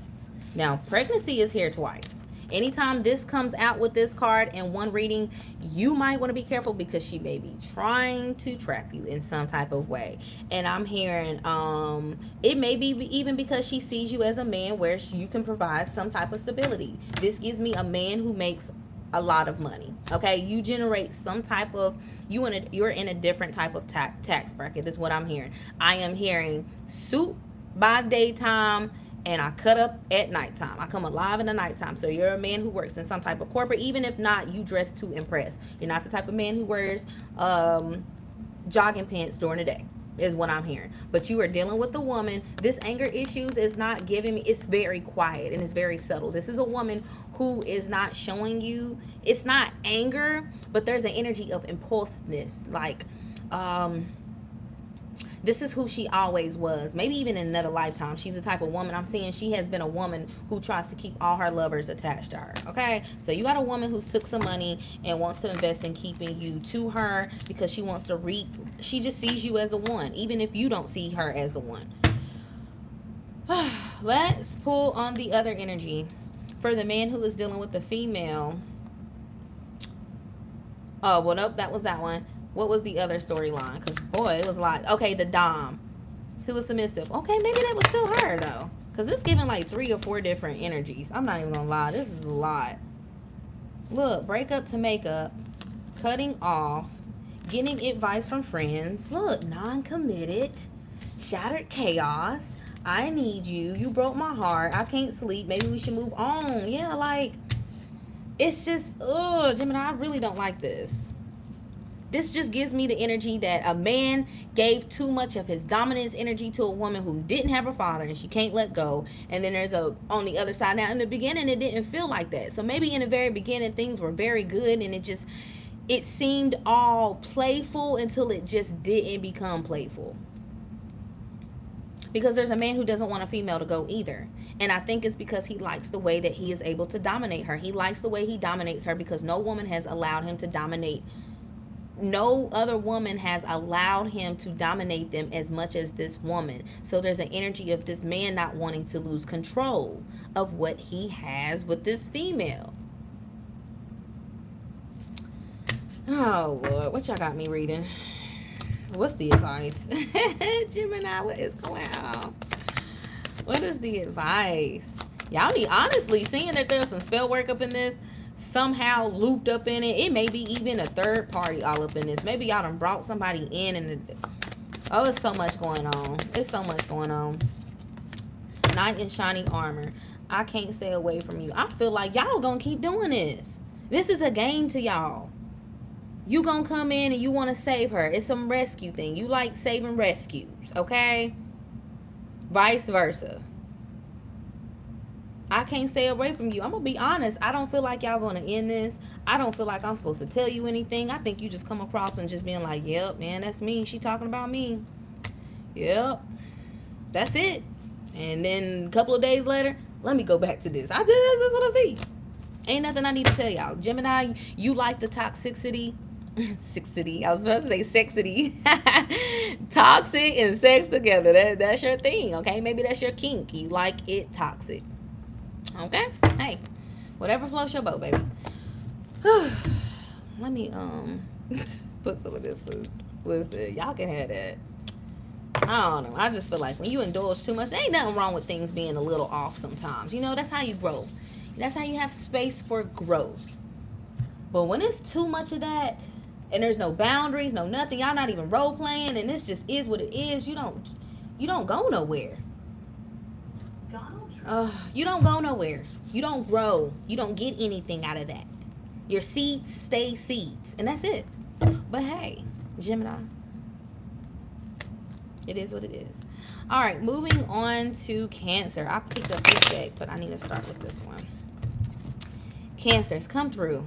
Speaker 1: Now, pregnancy is here twice. Anytime this comes out with this card in one reading, you might want to be careful because she may be trying to trap you in some type of way. And I'm hearing it may be even because she sees you as a man where you can provide some type of stability. This gives me a man who makes a lot of money. Okay, you generate some type of, you're in a different type of tax bracket. This is what I'm hearing. I am hearing suit by daytime and I cut up at nighttime. I come alive in the nighttime. So you're a man who works in some type of corporate. Even if not, you dress to impress. You're not the type of man who wears jogging pants during the day, is what I'm hearing. But you are dealing with a woman. This anger issues is not giving me, it's very quiet and it's very subtle. This is a woman who is not showing you, it's not anger, but there's an energy of impulsiveness. Like This is who she always was. Maybe even in another lifetime. She's the type of woman I'm seeing. She has been a woman who tries to keep all her lovers attached to her. Okay? So you got a woman who's took some money and wants to invest in keeping you to her because she wants to reap. She just sees you as the one, even if you don't see her as the one. Let's pull on the other energy. For the man who is dealing with the female. Oh, well, nope, that was that one. What was the other storyline? Because, boy, it was a lot. Okay, the Dom. Who was submissive. Okay, maybe that was still her, though. Because it's giving like 3 or 4 different energies. I'm not even going to lie. This is a lot. Look, break up to make up. Cutting off. Getting advice from friends. Look, non-committed. Shattered chaos. I need you. You broke my heart. I can't sleep. Maybe we should move on. Yeah, like, it's just, oh, Gemini, I really don't like this. This just gives me the energy that a man gave too much of his dominance energy to a woman who didn't have a father and she can't let go. And then there's on the other side. Now, in the beginning, it didn't feel like that. So maybe in the very beginning, things were very good and it seemed all playful until it just didn't become playful. Because there's a man who doesn't want a female to go either. And I think it's because he likes the way that he is able to dominate her. He likes the way he dominates her because no woman has allowed him to dominate. No other woman has allowed him to dominate them as much as this woman. So there's an energy of this man not wanting to lose control of what he has with this female. Oh, Lord. What y'all got me reading? What's the advice? Gemini, what is going on? What is the advice? Y'all be honestly seeing that there's some spell work up in this, somehow looped up in it. It may be even a third party all up in this. Maybe y'all done brought somebody in and oh, it's so much going on. It's so much going on. Knight in shiny armor. I can't stay away from you. I feel like y'all gonna keep doing this. This is a game to y'all. You gonna come in and you want to save her. It's some rescue thing. You like saving rescues, okay? Vice versa. I can't stay away from you. I'm gonna be honest. I don't feel like y'all gonna end this. I don't feel like I'm supposed to tell you anything. I think you just come across and just being like, yep, man, that's me. She talking about me. Yep. That's it. And then a couple of days later, let me go back to this. This is what I see. Ain't nothing I need to tell y'all. Gemini, you like the toxicity. Sexity. I was about to say sexity. Toxic and sex together. That's your thing, okay? Maybe that's your kink. You like it toxic. Okay? Hey, whatever floats your boat, baby. Let me put some of this loose. Listen, y'all can have that. I don't know. I just feel like when you indulge too much, there ain't nothing wrong with things being a little off sometimes. You know, that's how you grow. That's how you have space for growth. But when it's too much of that, and there's no boundaries, no nothing, y'all not even role playing, and this just is what it is, you don't go nowhere. You don't go nowhere. You don't grow. You don't get anything out of that. Your seeds stay seeds, and that's it. But hey, Gemini, it is what it is. All right, moving on to Cancer. I picked up this deck, but I need to start with this one. Cancers, come through.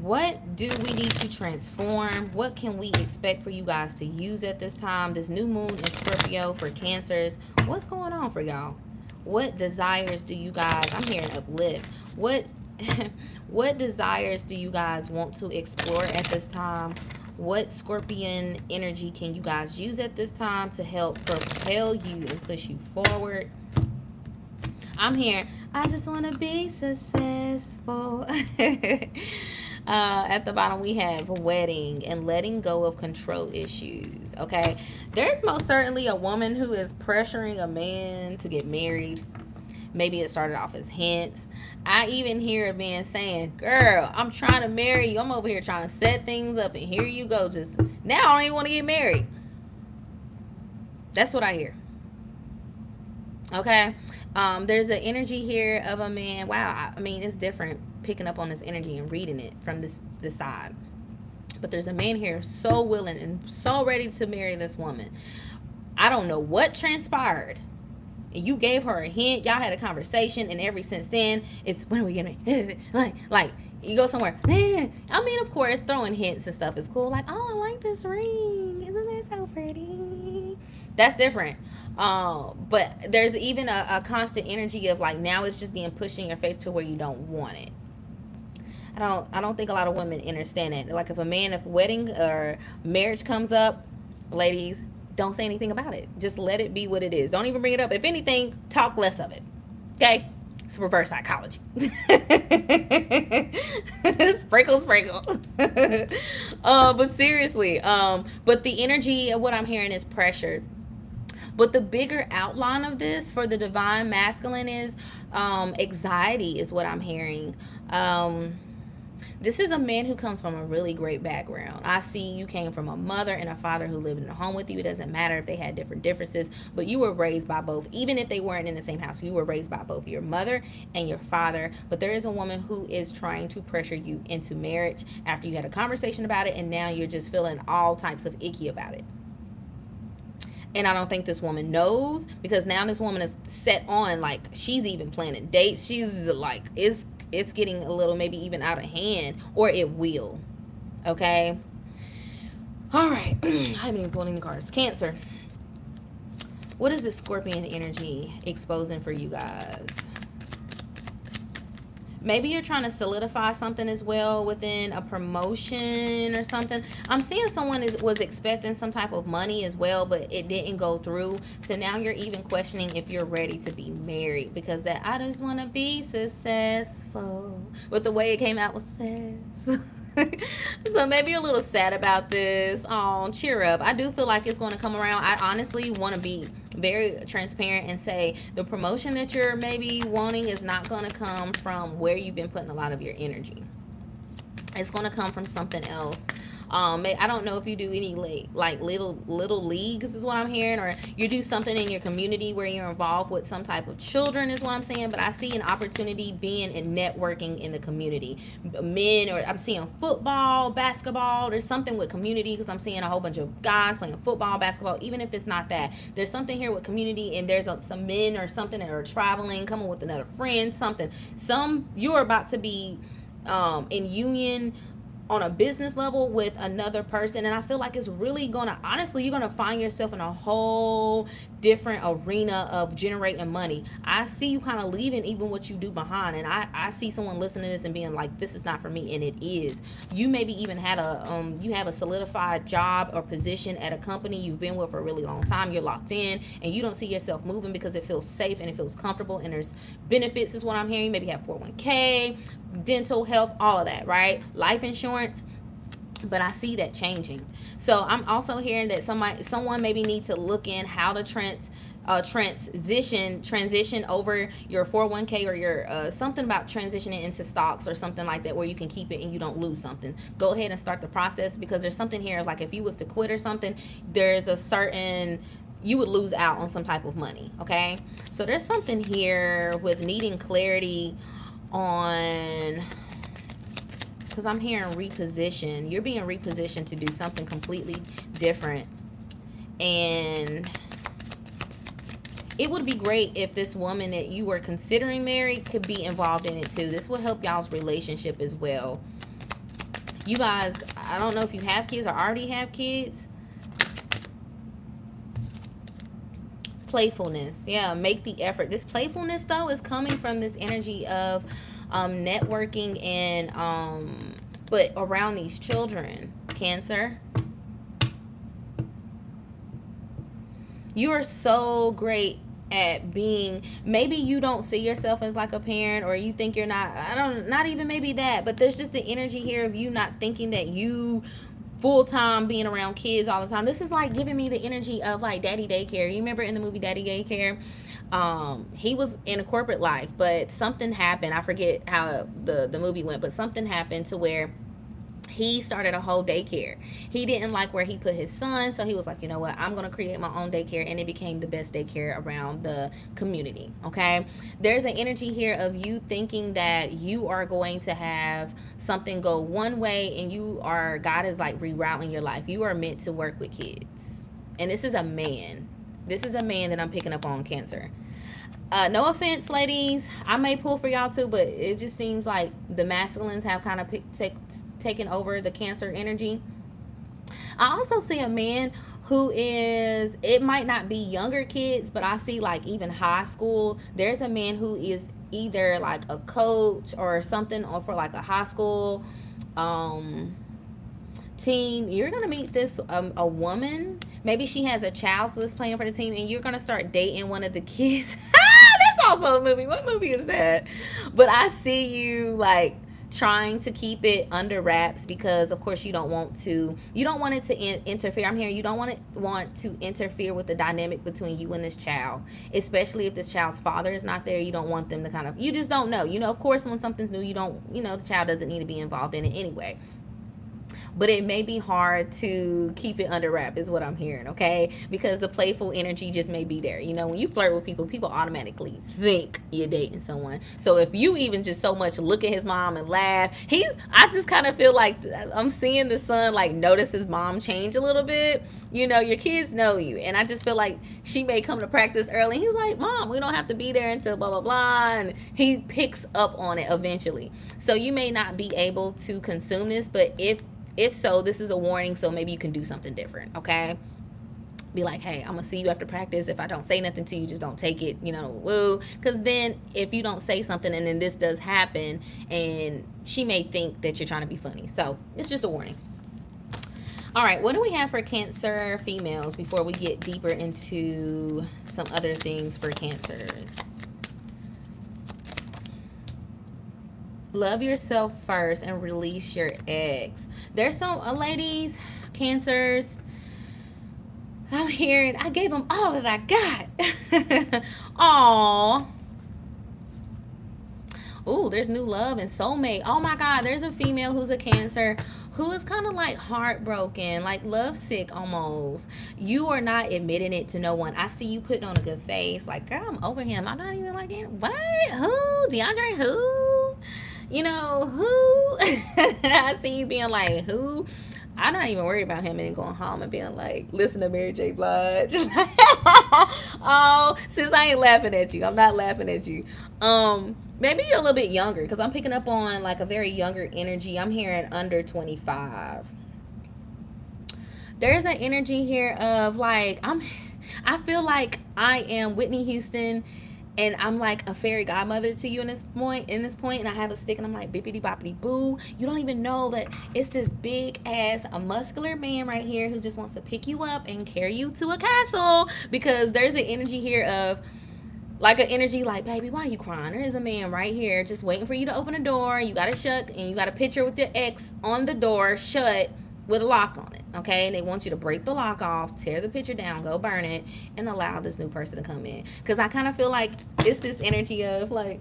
Speaker 1: What do we need to transform? What can we expect for you guys to use at this time? This new moon in Scorpio for Cancers. What's going on for y'all? What desires do you guys, I'm hearing uplift. What desires do you guys want to explore at this time? What Scorpion energy can you guys use at this time to help propel you and push you forward? I'm here. I just want to be successful. At the bottom, we have wedding and letting go of control issues. Okay, there's most certainly a woman who is pressuring a man to get married. Maybe it started off as hints. I even hear a man saying, girl, I'm trying to marry you. I'm over here trying to set things up, and here you go. Just now, I don't even want to get married. That's what I hear. Okay, there's an energy here of a man. Wow, I mean, it's different picking up on this energy and reading it from this side. But there's a man here so willing and so ready to marry this woman. I don't know what transpired. You gave her a hint. Y'all had a conversation, and ever since then, it's when are we gonna like You go somewhere. I mean, of course, throwing hints and stuff is cool. Like, oh, I like this ring. Isn't that so pretty? That's different. But there's even a constant energy of like now it's just being pushed in your face to where you don't want it. I don't think a lot of women understand it. Like if wedding or marriage comes up, ladies, don't say anything about it. Just let it be what it is. Don't even bring it up. If anything, talk less of it. Okay? It's reverse psychology. Sprinkle, sprinkle. But seriously, but the energy of what I'm hearing is pressure. But the bigger outline of this for the divine masculine is anxiety, is what I'm hearing. This is a man who comes from a really great background. I see you came from a mother and a father who lived in a home with you. It doesn't matter if they had different differences, but you were raised by both. Even if they weren't in the same house, you were raised by both your mother and your father. But there is a woman who is trying to pressure you into marriage after you had a conversation about it, and now you're just feeling all types of icky about it. And I don't think this woman knows, because now this woman is set on, like, she's even planning dates. She's like, it's getting a little maybe even out of hand, or it will. Okay? All right. I haven't even pulled any cards. Cancer. What is this Scorpion energy exposing for you guys? Maybe you're trying to solidify something as well within a promotion or something. I'm seeing someone was expecting some type of money as well, but it didn't go through. So now you're even questioning if you're ready to be married, because that I just want to be successful. But the way it came out was says. So maybe you're a little sad about this. Oh, cheer up. I do feel like it's going to come around. I honestly want to be very transparent and say the promotion that you're maybe wanting is not going to come from where you've been putting a lot of your energy. It's going to come from something else. I don't know if you do any like little leagues is what I'm hearing, or you do something in your community where you're involved with some type of children is what I'm saying. But I see an opportunity being in networking in the community. Men, or I'm seeing football, basketball. There's something with community, because I'm seeing a whole bunch of guys playing football, basketball. Even if it's not that, there's something here with community, and there's some men or something that are traveling, coming with another friend, something. You're about to be in union on a business level with another person, and I feel like it's really gonna, honestly, you're gonna find yourself in a whole different arena of generating money. I see you kind of leaving even what you do behind, and I see someone listening to this and being like, this is not for me, and it is. You maybe even had you have a solidified job or position at a company you've been with for a really long time. You're locked in, and you don't see yourself moving because it feels safe and it feels comfortable, and there's benefits is what I'm hearing. Maybe you have 401k, dental, health, all of that, right? Life insurance. But I see that changing. So I'm also hearing that someone maybe need to look in how to transition over your 401k, or your something about transitioning into stocks or something like that, where you can keep it and you don't lose something. Go ahead and start the process, because there's something here of like, if you was to quit or something, there's a certain, you would lose out on some type of money. Okay, so there's something here with needing clarity on, because I'm hearing reposition. You're being repositioned to do something completely different. And it would be great if this woman that you were considering married could be involved in it too. This will help y'all's relationship as well. You guys, I don't know if you have kids or already have kids. Playfulness. Yeah, make the effort. This playfulness, though, is coming from this energy of networking and but around these children. Cancer, you are so great at being, maybe you don't see yourself as like a parent, or you think you're not, not even maybe that, but there's just the energy here of you not thinking that you full-time being around kids all the time. This is like giving me the energy of like Daddy Daycare. You remember in the movie Daddy Daycare? He was in a corporate life, but something happened. I forget how the movie went, but something happened to where he started a whole daycare. He didn't like where he put his son, so he was like, you know what, I'm going to create my own daycare, and it became the best daycare around the community. Okay, there's an energy here of you thinking that you are going to have something go one way, and God is like rerouting your life. You are meant to work with kids, and this is a man that I'm picking up on, Cancer. No offense, ladies, I may pull for y'all too, but it just seems like the masculines have kind of taken over the Cancer energy. I also see a man who is, it might not be younger kids, but I see like even high school. There's a man who is either like a coach or something, or for like a high school um team. You're gonna meet this a woman. Maybe she has a child that's playing for the team, and you're gonna start dating one of the kids. That's also a movie. What movie is that? But I see you like trying to keep it under wraps because of course you don't want it to interfere. I'm hearing you don't want to interfere with the dynamic between you and this child, especially if this child's father is not there. You don't want them to kind of, you just don't know, of course when something's new, you don't, the child doesn't need to be involved in it anyway, but it may be hard to keep it under wrap is what I'm hearing, okay? Because the playful energy just may be there. When you flirt with people automatically think you're dating someone. So if you even just so much look at his mom and laugh, I just kind of feel like I'm seeing the son like notice his mom change a little bit. Your kids know you, and I just feel like she may come to practice early. He's like, Mom, we don't have to be there until blah blah blah, and he picks up on it eventually. So you may not be able to consume this, but if so, this is a warning, so maybe you can do something different, okay? Be like, hey, I'm gonna see you after practice. If I don't say nothing to you, just don't take it, woo. Because then if you don't say something and then this does happen, and she may think that you're trying to be funny. So it's just a warning. All right, what do we have for Cancer females before we get deeper into some other things for Cancers? Love yourself first and release your eggs. There's some ladies, Cancers, I'm hearing, I gave them all that I got. Aww. Ooh, there's new love and soulmate. Oh my God, there's a female who's a Cancer who is kind of like heartbroken, like lovesick almost. You are not admitting it to no one. I see you putting on a good face, like, girl, I'm over him. I'm not even like, what? Who? DeAndre who? Who? I see you being like, who? I'm not even worried about him and then going home and being like, listen to Mary J. Blige. Oh, since I ain't laughing at you, I'm not laughing at you. Maybe you're a little bit younger, because I'm picking up on like a very younger energy. I'm hearing under 25. There's an energy here of like, I feel like I am Whitney Houston, and I'm like a fairy godmother to you in this point, and I have a stick, and I'm like, bippity boppity boo. You don't even know that it's this big ass, a muscular man right here who just wants to pick you up and carry you to a castle, because there's an energy here of like an energy like, baby, why are you crying? There is a man right here just waiting for you to open the door. You got it shut, and you got a picture with your ex on the door shut with a lock on it, okay? And they want you to break the lock off, tear the picture down, go burn it, and allow this new person to come in. Because I kind of feel like it's this energy of like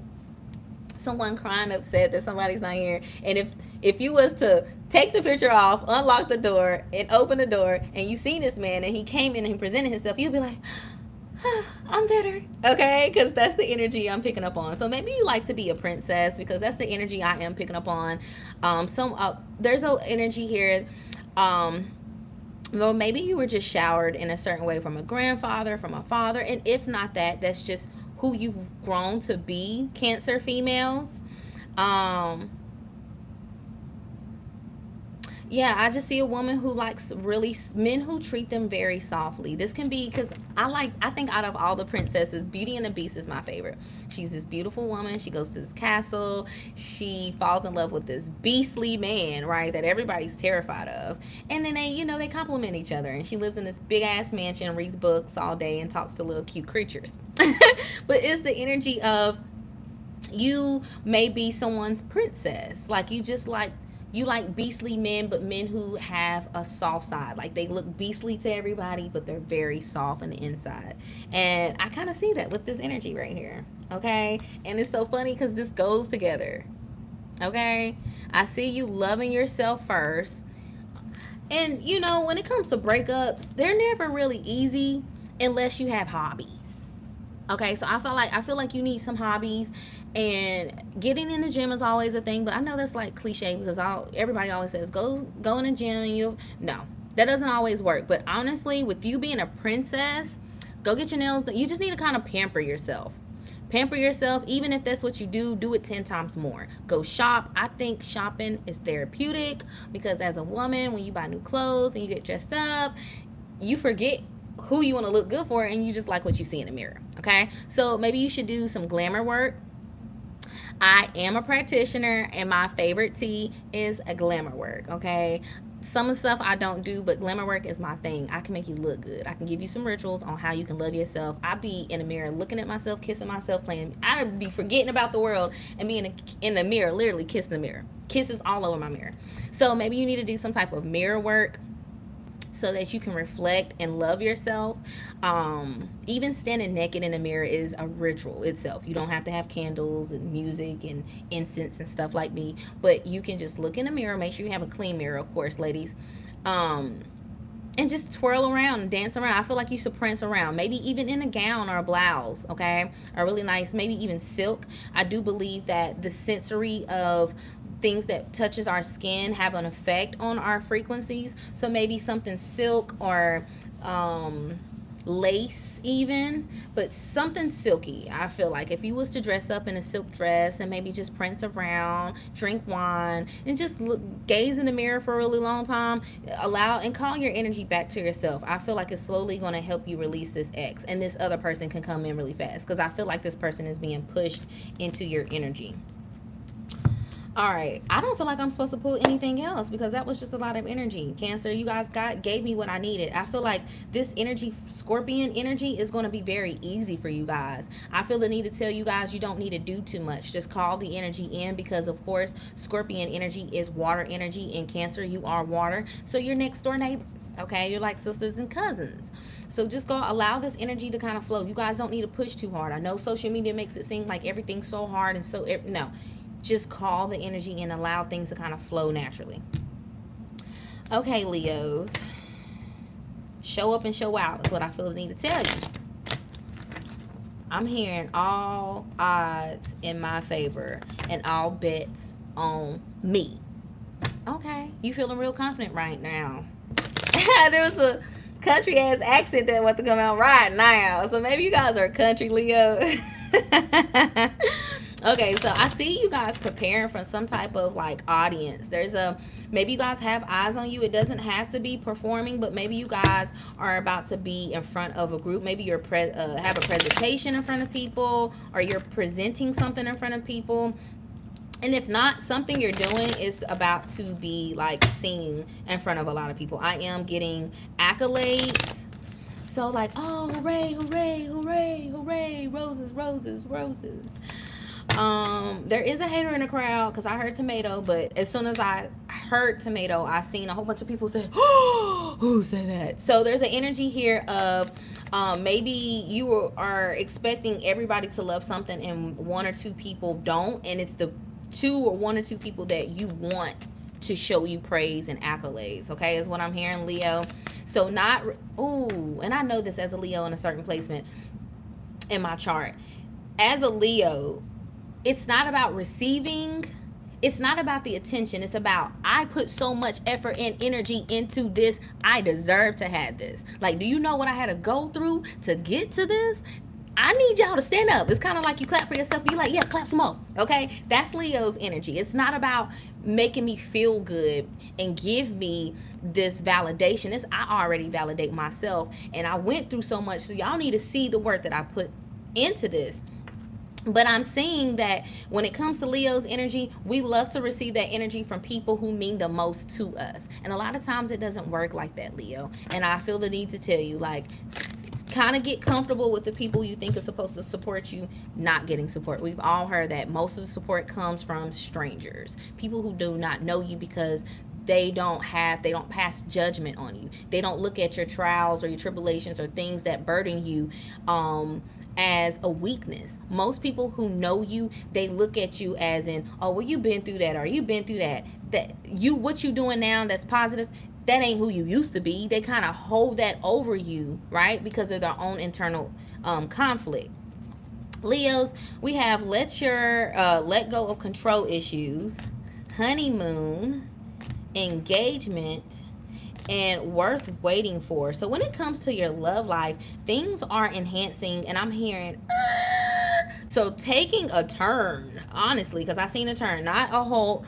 Speaker 1: someone crying upset that somebody's not here. And if you was to take the picture off, unlock the door, and open the door, and you see this man, and he came in and he presented himself, you'd be like, I'm better, okay? Because that's the energy I'm picking up on. So maybe you like to be a princess, because that's the energy I am picking up on. There's an energy here. Well, maybe you were just showered in a certain way from a grandfather, from a father, and if not that, that's just who you've grown to be, Cancer females. Yeah, I just see a woman who likes really men who treat them very softly. This can be because I think out of all the princesses, Beauty and the Beast is my favorite. She's this beautiful woman. She goes to this castle. She falls in love with this beastly man, right, that everybody's terrified of. And then they compliment each other. And she lives in this big ass mansion, reads books all day, and talks to little cute creatures. But it's the energy of you may be someone's princess. Like you like beastly men, but men who have a soft side. Like they look beastly to everybody, but they're very soft on the inside. And I kind of see that with this energy right here. Okay? And it's so funny because this goes together. Okay? I see you loving yourself first. And, when it comes to breakups, they're never really easy unless you have hobbies. Okay? So I feel like you need some hobbies. And getting in the gym is always a thing, but I know that's like cliche because everybody always says go in the gym and no, that doesn't always work. But honestly, with you being a princess, go get your nails done. You just need to kind of pamper yourself. Pamper yourself. Even if that's what you do, do it 10 times more. Go shop. I think shopping is therapeutic because as a woman, when you buy new clothes and you get dressed up, you forget who you want to look good for and you just like what you see in the mirror. Okay, so maybe you should do some glamour work. I am a practitioner and my favorite tea is a glamour work. Okay, some of the stuff I don't do, but glamour work is my thing. I can make you look good. I can give you some rituals on how you can love yourself. I be in the mirror looking at myself, kissing myself, playing. I be forgetting about the world and being in the mirror, literally kissing the mirror. Kisses all over my mirror. So maybe you need to do some type of mirror work so that you can reflect and love yourself. Even standing naked in the mirror is a ritual itself. You don't have to have candles and music and incense and stuff like me, but you can just look in the mirror. Make sure you have a clean mirror, of course, ladies. And just twirl around and dance around. I feel like you should prance around, maybe even in a gown or a blouse, okay? A really nice, maybe even silk. I do believe that the sensory of things that touches our skin have an effect on our frequencies. So maybe something silk or lace even, but something silky. I feel like if you was to dress up in a silk dress and maybe just prance around, drink wine, and just look, gaze in the mirror for a really long time, allow and call your energy back to yourself. I feel like it's slowly going to help you release this ex, and this other person can come in really fast because I feel like this person is being pushed into your energy. All right, I don't feel like I'm supposed to pull anything else because that was just a lot of energy. Cancer, you guys gave me what I needed. I feel like this energy, Scorpion energy, is going to be very easy for you guys. I feel the need to tell you guys you don't need to do too much. Just call the energy in because, of course, Scorpion energy is water energy, and Cancer, you are water. So you're next door neighbors, okay? You're like sisters and cousins. So just go allow this energy to kind of flow. You guys don't need to push too hard. I know social media makes it seem like everything's so hard and so, no. Just call the energy and allow things to kind of flow naturally. Okay, Leos. Show up and show out is what I feel the need to tell you. I'm hearing all odds in my favor and all bets on me. Okay, you feeling real confident right now. There was a country ass accent that want to come out right now. So maybe you guys are country Leo. Okay, so I see you guys preparing for some type of like audience. Maybe you guys have eyes on you. It doesn't have to be performing, but maybe you guys are about to be in front of a group. Maybe you're have a presentation in front of people, or you're presenting something in front of people. And if not, something you're doing is about to be like seen in front of a lot of people. I am getting accolades. So like, oh, hooray, hooray, hooray, hooray, roses, roses, roses. There is a hater in the crowd because I heard tomato, but as soon as I heard tomato, I seen a whole bunch of people say, oh, who said that? So there's an energy here of maybe you are expecting everybody to love something and one or two people don't, and it's the one or two people that you want to show you praise and accolades, okay, is what I'm hearing, Leo. So and I know this as a Leo in a certain placement in my chart. As a Leo, it's not about receiving. It's not about the attention. It's about, I put so much effort and energy into this. I deserve to have this. Like, do you know what I had to go through to get to this? I need y'all to stand up. It's kind of like you clap for yourself. Be like, yeah, clap some more. Okay? That's Leo's energy. It's not about making me feel good and give me this validation. I already validate myself. And I went through so much. So y'all need to see the work that I put into this. But I'm seeing that when it comes to Leo's energy, we love to receive that energy from people who mean the most to us. And a lot of times it doesn't work like that, Leo. And I feel the need to tell you, like, kind of get comfortable with the people you think are supposed to support you not getting support. We've all heard that most of the support comes from strangers, people who do not know you because they don't pass judgment on you. They don't look at your trials or your tribulations or things that burden you as a weakness. Most people who know you, they look at you as in, oh, well, you've been through that, or you've been through that. What you doing now that's positive, that ain't who you used to be. They kind of hold that over you, right? Because of their own internal conflict. Leos, we have let go of control issues, honeymoon, engagement, and worth waiting for. So when it comes to your love life, things are enhancing, and I'm hearing So taking a turn, honestly, because I seen a turn, not a halt,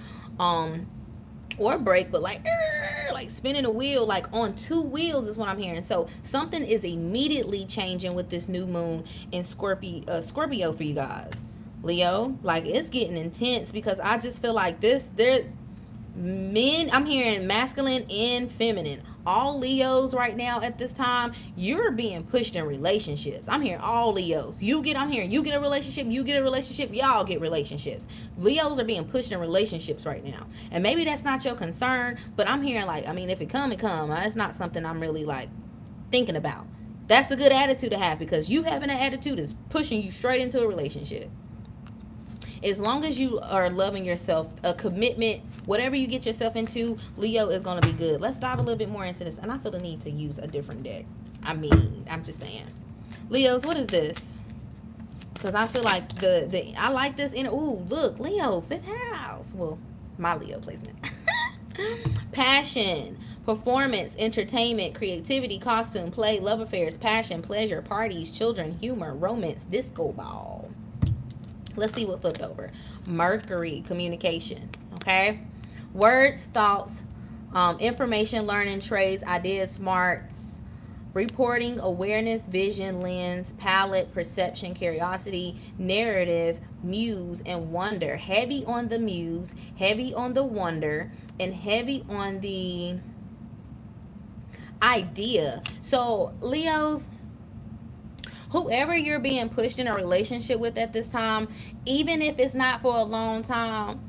Speaker 1: or break, but like spinning a wheel, like on two wheels is what I'm hearing. So something is immediately changing with this new moon in Scorpio for you guys. Leo, like it's getting intense because I just feel like there men, I'm hearing masculine and feminine, all Leos right now at this time, you're being pushed in relationships. I'm hearing all Leos, I'm hearing you get a relationship, y'all get relationships. Leos are being pushed in relationships right now, and maybe that's not your concern, but I'm hearing, like, I mean, if it come, it come. It's not something I'm really like thinking about. That's a good attitude to have, because you having that attitude is pushing you straight into a relationship. As long as you are loving yourself, a commitment, whatever you get yourself into, Leo, is going to be good. Let's dive a little bit more into this. And I feel the need to use a different deck. I mean, I'm just saying. Leos, what is this? Because I feel like I like this. Ooh, look, Leo, 5th house. Well, my Leo placement. Passion, performance, entertainment, creativity, costume, play, love affairs, passion, pleasure, parties, children, humor, romance, disco ball. Let's see what flipped over. Mercury, communication. Okay. Words, thoughts, information, learning, trades, ideas, smarts, reporting, awareness, vision, lens, palette, perception, curiosity, narrative, muse, and wonder. Heavy on the muse, heavy on the wonder, and heavy on the idea. So, Leos, whoever you're being pushed in a relationship with at this time, even if it's not for a long time,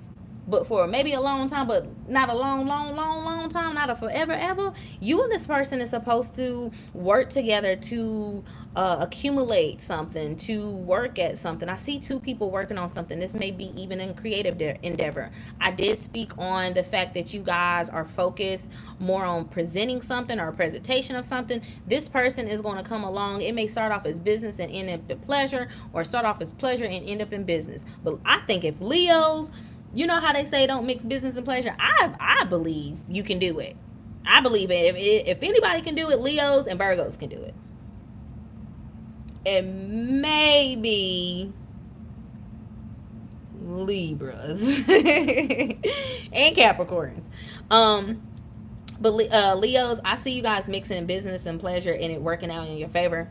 Speaker 1: but for maybe a long time, but not a long time, not a forever ever, you and this person is supposed to work together to accumulate something, to work at something. I see two people working on something. This may be even in creative endeavor. I did speak on the fact that you guys are focused more on presenting something or a presentation of something. This person is going to come along. It may start off as business and end up in pleasure, or start off as pleasure and end up in business. But I think if Leos, you know how they say don't mix business and pleasure? I believe you can do it. I believe it. If anybody can do it, Leos and Virgos can do it. And maybe Libras and Capricorns. But Leos, I see you guys mixing business and pleasure and it working out in your favor.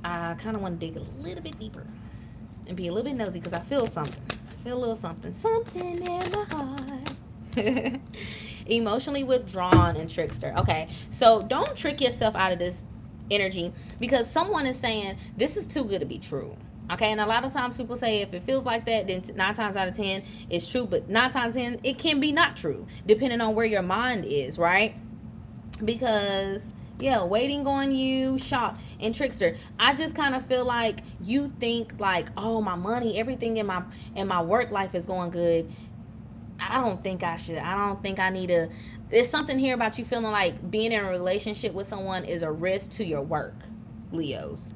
Speaker 1: I kind of want to dig a little bit deeper and be a little bit nosy because I feel something. A little something in my heart. Emotionally withdrawn and trickster. Okay, so don't trick yourself out of this energy, because someone is saying this is too good to be true. Okay, and a lot of times people say if it feels like that, then 9 times out of 10 it's true, but 9 times 10 it can be not true, depending on where your mind is, right? Because yeah, waiting on you, shock, and trickster. I just kind of feel like you think like, oh, my money, everything in my work life is going good. I don't think I should. I don't think I need to. There's something here about you feeling like being in a relationship with someone is a risk to your work, Leos.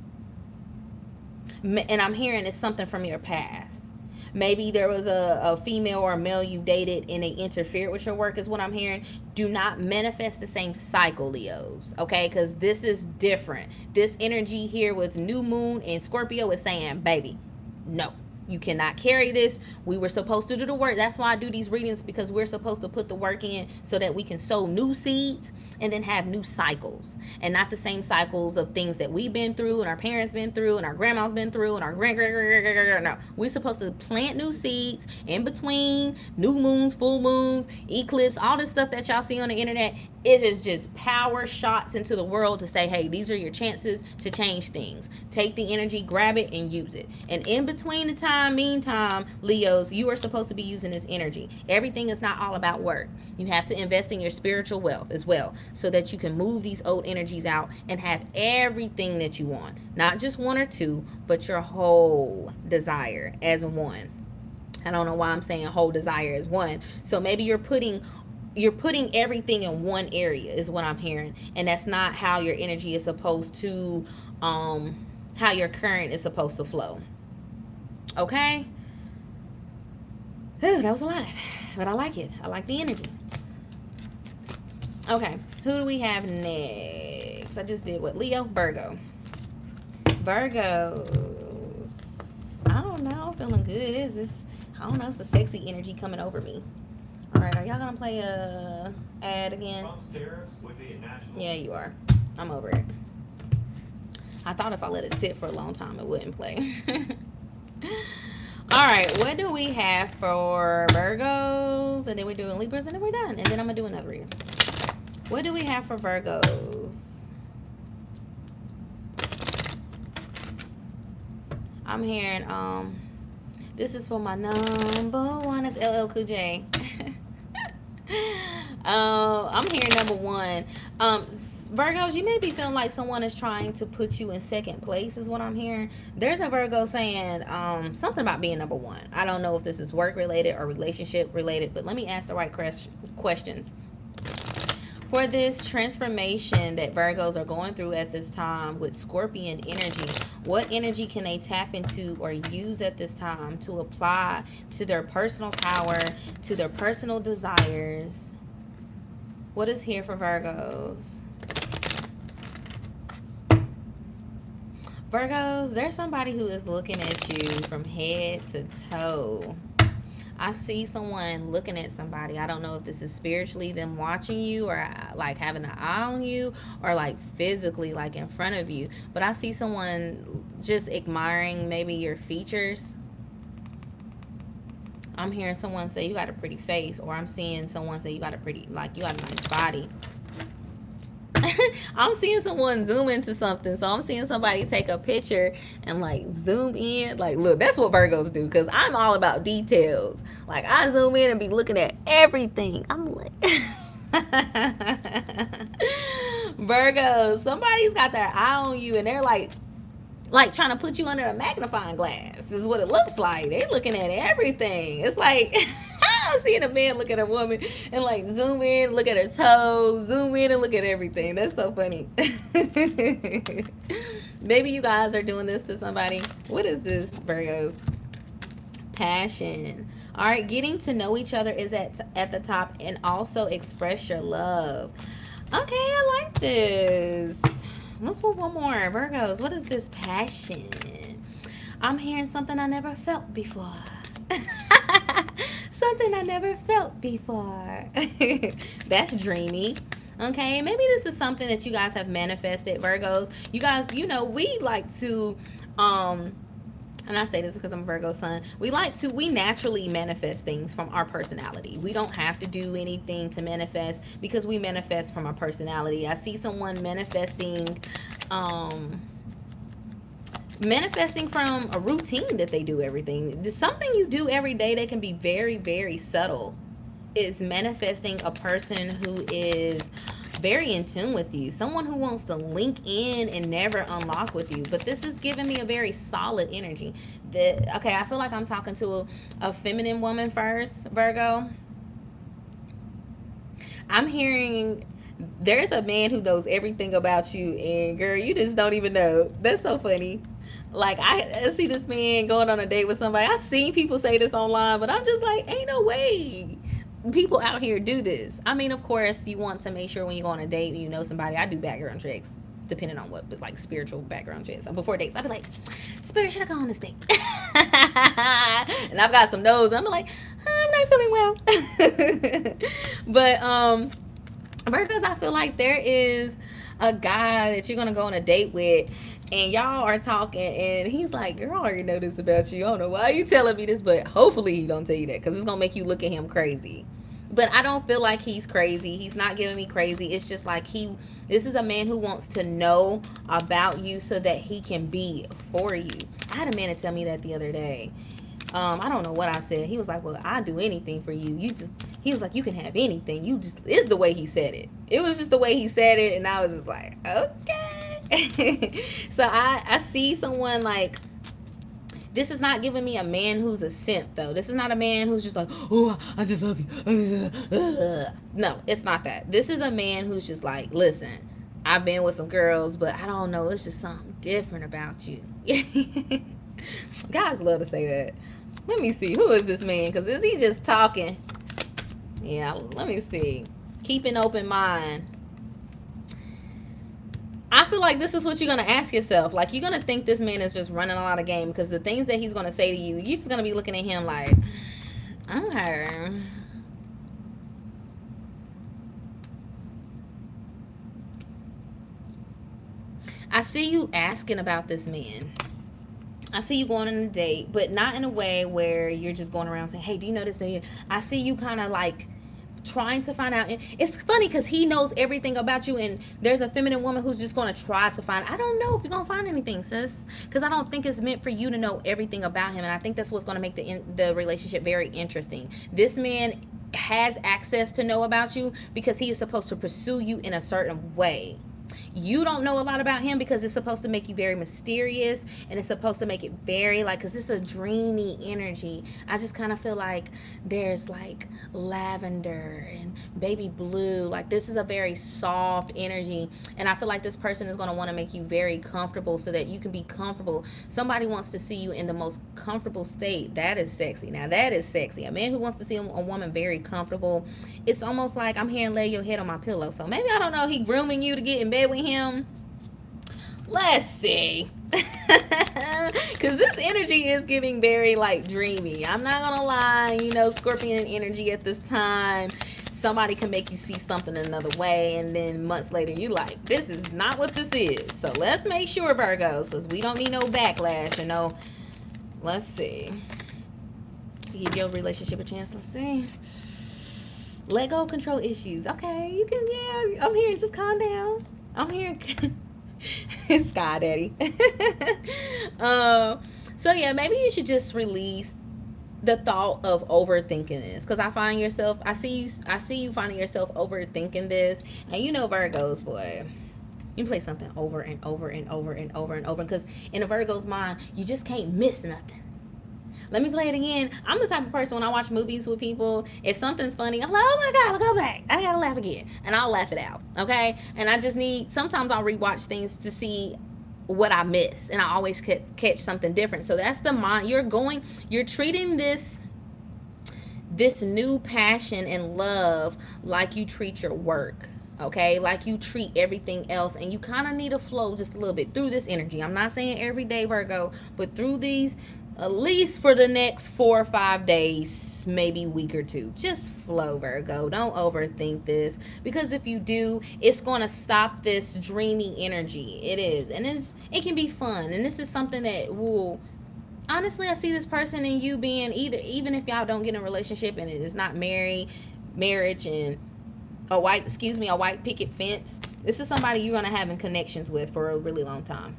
Speaker 1: And I'm hearing it's something from your past. Maybe there was a female or a male you dated and they interfered with your work, is what I'm hearing. Do not manifest the same cycle, Leos, okay? Because this is different. This energy here with New Moon and Scorpio is saying, baby, no. You cannot carry this. We were supposed to do the work. That's why I do these readings, because we're supposed to put the work in so that we can sow new seeds and then have new cycles, and not the same cycles of things that we've been through and our parents been through and our grandma's been through and our grand. No, we're supposed to plant new seeds in between new moons, full moons, eclipse, all this stuff that y'all see on the internet. It is just power shots into the world to say, hey, these are your chances to change things. Take the energy, grab it, and use it. And in between the time, meantime, Leos, you are supposed to be using this energy. Everything is not all about work. You have to invest in your spiritual wealth as well, so that you can move these old energies out and have everything that you want. Not just one or two, but your whole desire as one. I don't know why I'm saying whole desire as one. So maybe you're putting everything in one area, is what I'm hearing, and that's not how your energy is supposed to how your current is supposed to flow. Okay. Whew, that was a lot, but I like it. I like the energy. Okay, who do we have next? I just did what? Leo, Virgo. Virgos. I don't don't know. I'm feeling good. It's just, I don't know. It's a sexy energy coming over me. All right, are y'all gonna play a ad again? Yeah, you are. I'm over it. I thought if I let it sit for a long time, it wouldn't play. All right, what do we have for Virgos? And then we're doing Libras, and then we're done. And then I'm gonna do another reading. What do we have for Virgos? I'm hearing, this is for my number one. It's LL Cool J. I'm hearing number one. Virgos, you may be feeling like someone is trying to put you in second place is what I'm hearing. There's a Virgo saying something about being number one. I don't know if this is work related or relationship related, but let me ask the right questions. For this transformation that Virgos are going through at this time with Scorpion energy, what energy can they tap into or use at this time to apply to their personal power, to their personal desires? What is here for Virgos? Virgos, there's somebody who is looking at you from head to toe. I see someone looking at somebody. I don't know if this is spiritually them watching you or like having an eye on you or like physically like in front of you. But I see someone just admiring maybe your features. I'm hearing someone say you got a pretty face, or I'm seeing someone say you got a pretty, like you got a nice body. I'm seeing someone zoom into something. So I'm seeing somebody take a picture and like zoom in. Like, look, that's what Virgos do, because I'm all about details. Like, I zoom in and be looking at everything. I'm like, Virgos, somebody's got their eye on you and they're like trying to put you under a magnifying glass. This is what it looks like. They're looking at everything. It's like I'm seeing a man look at a woman and like zoom in, look at her toes, zoom in and look at everything. That's so funny. Maybe you guys are doing this to somebody. What is this, Virgos? Passion. All right, getting to know each other is at the top, and also express your love. Okay, I like this. Let's put one more. Virgos, what is this passion? I'm hearing something I never felt before. Something I never felt before. That's dreamy. Okay, maybe this is something that you guys have manifested, Virgos. You guys, you know, we like to, and I say this because I'm a Virgo sun, we naturally manifest things from our personality. We don't have to do anything to manifest because we manifest from our personality. I see someone manifesting from a routine that they do everything. Something you do every day that can be very, very subtle. Is manifesting a person who is very in tune with you, someone who wants to link in and never unlock with you. But this is giving me a very solid energy. Okay, I feel like I'm talking to a feminine woman first, Virgo. I'm hearing there's a man who knows everything about you, and girl, you just don't even know. That's so funny. Like, I see this man going on a date with somebody. I've seen people say this online, but I'm just like, ain't no way people out here do this. I mean, of course, you want to make sure when you go on a date, you know somebody. I do background checks, depending on what, but like spiritual background checks. Before dates, I'd be like, Spirit, should I go on this date? And I've got some no's. I'm like, I'm not feeling well. But Virgos, I feel like there is a guy that you're gonna go on a date with, and y'all are talking, and he's like, girl, I already know this about you. I don't know why you telling me this, but hopefully he don't tell you that, because it's gonna make you look at him crazy. But I don't feel like he's crazy. He's not giving me crazy. It's just like this is a man who wants to know about you so that he can be for you. I had a man to tell me that the other day. I don't know what I said. He was like, well, I'll do anything for you. He was like, you can have anything. It's the way he said it. It was just the way he said it. And I was just like, okay. So I see someone like, this is not giving me a man who's a simp, though. This is not a man who's just like, oh, I just love you. No, it's not that. This is a man who's just like, listen, I've been with some girls, but I don't know. It's just something different about you. Guys love to say that. Let me see. Who is this man? Because is he just talking? Yeah, let me see. Keep an open mind. I feel like this is what you're going to ask yourself. Like, you're going to think this man is just running a lot of game, because the things that he's going to say to you, you're just going to be looking at him like, okay. I see you asking about this man. I see you going on a date, but not in a way where you're just going around saying, hey, do you know this? Do you? I see you kind of like trying to find out. And it's funny because he knows everything about you, and there's a feminine woman who's just going to try to find. I don't know if you're going to find anything, sis, because I don't think it's meant for you to know everything about him, and I think that's what's going to make the relationship very interesting. This man has access to know about you because he is supposed to pursue you in a certain way. You don't know a lot about him because it's supposed to make you very mysterious, and it's supposed to make it very like, because this is a dreamy energy. I just kind of feel like there's like lavender and baby blue. Like, this is a very soft energy, and I feel like this person is going to want to make you very comfortable so that you can be comfortable. Somebody wants to see you in the most comfortable state. That is sexy. Now that is sexy. A man who wants to see a woman very comfortable. It's almost like I'm hearing lay your head on my pillow. So maybe, I don't know, he grooming you to get in bed with him. Let's see. Because this energy is giving very like dreamy. I'm not gonna lie, you know, Scorpion energy at this time, somebody can make you see something another way, and then months later you like, this is not what this is. So let's make sure, Virgos, because we don't need no backlash, you know. Let's see. Give your relationship a chance. Let's see. Let go, control issues. Okay, you can, yeah, I'm here. Just calm down. I'm here. Sky Daddy. So yeah, maybe you should just release the thought of overthinking this, because I see you finding yourself overthinking this, and you know, Virgos, boy, you play something over and over and over and over and over, because in a Virgo's mind, you just can't miss nothing. Let me play it again. I'm the type of person, when I watch movies with people, if something's funny, I'm like, oh my God, go back. I gotta laugh again. And I'll laugh it out, okay? And I just sometimes I'll rewatch things to see what I miss. And I always catch something different. So that's the mind. You're treating this new passion and love like you treat your work. Okay, like you treat everything else, and you kind of need to flow just a little bit through this energy. I'm not saying every day, Virgo, but through these, at least for the next 4 or 5 days, maybe week or two. Just flow, Virgo. Don't overthink this, because if you do, it's going to stop this dreamy energy. It is, and it can be fun, and this is something that will. Honestly, I see this person and you being even if y'all don't get in a relationship and it is not marriage and a white picket fence. This is somebody you're going to have in connections with for a really long time.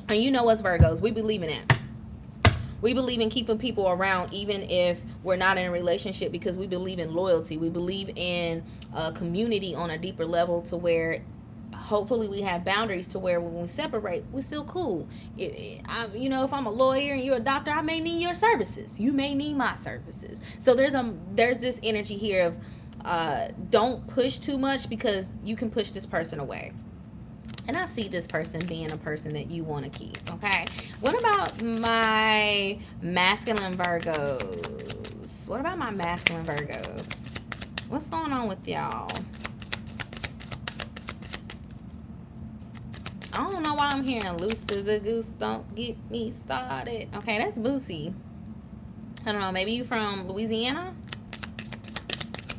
Speaker 1: And you know us, Virgos, we believe in that. We believe in keeping people around even if we're not in a relationship, because we believe in loyalty. We believe in a community on a deeper level, to where hopefully we have boundaries to where when we separate, we're still cool. You know, if I'm a lawyer and you're a doctor, I may need your services. You may need my services. So there's this energy here of don't push too much, because you can push this person away. And I see this person being a person that you want to keep, okay? What about my masculine Virgos? What about my masculine Virgos? What's going on with y'all? I don't know why I'm hearing loose as a goose, don't get me started. Okay, that's Boosie. I don't know, maybe you from Louisiana?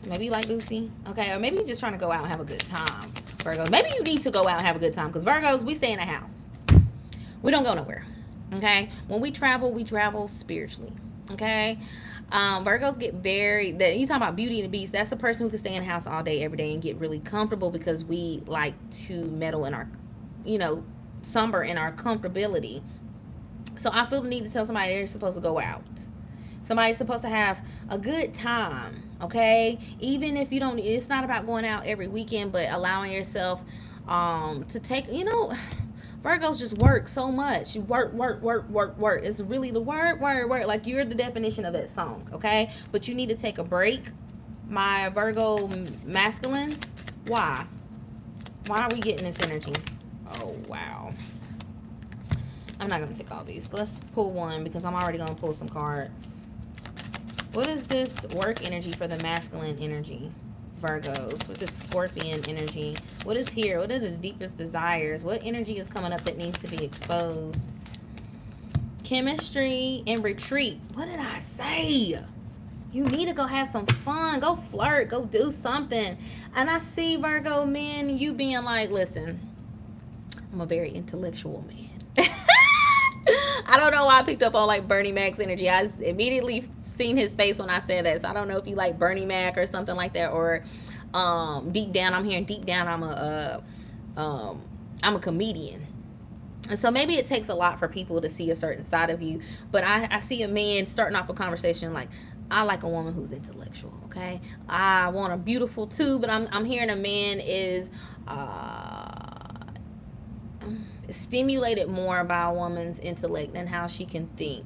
Speaker 1: Maybe you like Boosie. Okay, or maybe you're just trying to go out and have a good time, Virgos. Maybe you need to go out and have a good time, because Virgos, we stay in the house. We don't go nowhere, okay? When we travel spiritually, okay? Virgos get very, you talking about Beauty and the Beast, that's a person who can stay in the house all day, every day, and get really comfortable, because we like to meddle in our, somber in our comfortability. So I feel the need to tell somebody they're supposed to go out. Somebody's supposed to have a good time, okay? Even if you don't, it's not about going out every weekend, but allowing yourself to take, Virgos just work so much. You work. It's really the word. Like, you're the definition of that song, okay? But you need to take a break. My Virgo masculines, why? Why are we getting this energy? Oh, wow. I'm not going to take all these. Let's pull one, because I'm already going to pull some cards. What is this work energy for the masculine energy? Virgos, with the Scorpion energy. What is here? What are the deepest desires? What energy is coming up that needs to be exposed? Chemistry and retreat. What did I say? You need to go have some fun. Go flirt. Go do something. And I see, Virgo men, you being like, listen, I'm a very intellectual man. I don't know why I picked up on like Bernie Mac's energy. I immediately seen his face when I said that. So I don't know if you like Bernie Mac or something like that, or deep down, I'm hearing deep down I'm a comedian. And so maybe it takes a lot for people to see a certain side of you. But I see a man starting off a conversation like, I like a woman who's intellectual, okay? I want a beautiful too, but I'm hearing a man is stimulated more by a woman's intellect and how she can think.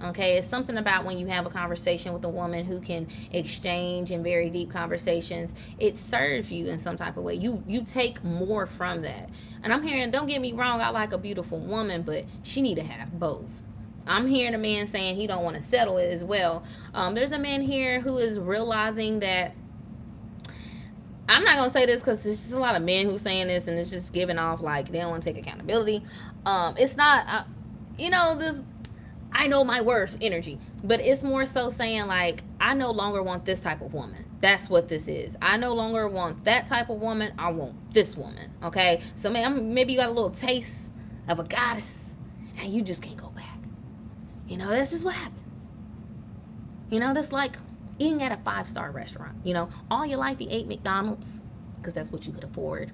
Speaker 1: Okay, it's something about when you have a conversation with a woman who can exchange in very deep conversations, it serves you in some type of way. You take more from that. And I'm hearing, don't get me wrong, I like a beautiful woman, but she need to have both. I'm hearing a man saying he don't want to settle it as well. There's a man here who is realizing that, I'm not going to say this because there's just a lot of men who's saying this and it's just giving off like they don't want to take accountability. It's not, this I know my worth energy, but it's more so saying like, I no longer want this type of woman. That's what this is. I no longer want that type of woman. I want this woman. Okay. So maybe you got a little taste of a goddess and you just can't go back. That's just what happens. That's like eating at a 5-star restaurant. All your life you ate McDonald's because that's what you could afford.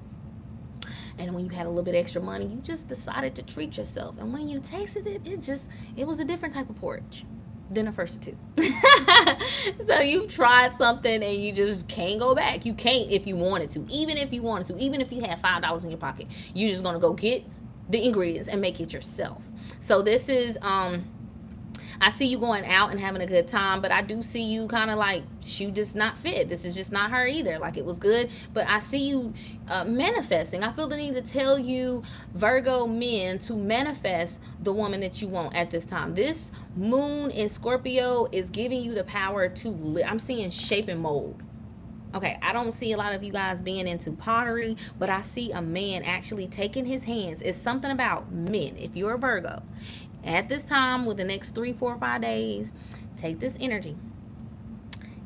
Speaker 1: And when you had a little bit extra money, you just decided to treat yourself. And when you tasted it, it was a different type of porridge than the first two. So you tried something and you just can't go back. You can't if you wanted to. Even if you wanted to. Even if you had $5 in your pocket. You're just going to go get the ingredients and make it yourself. So this is... I see you going out and having a good time, but I do see you kind of like, she just not fit. This is just not her either. Like, it was good, but I see you manifesting. I feel the need to tell you, Virgo men, to manifest the woman that you want at this time. This moon in Scorpio is giving you the power to I'm seeing shape and mold. Okay, I don't see a lot of you guys being into pottery, but I see a man actually taking his hands. It's something about men. If you're a Virgo, at this time, with the next 3, 4, 5 days, take this energy.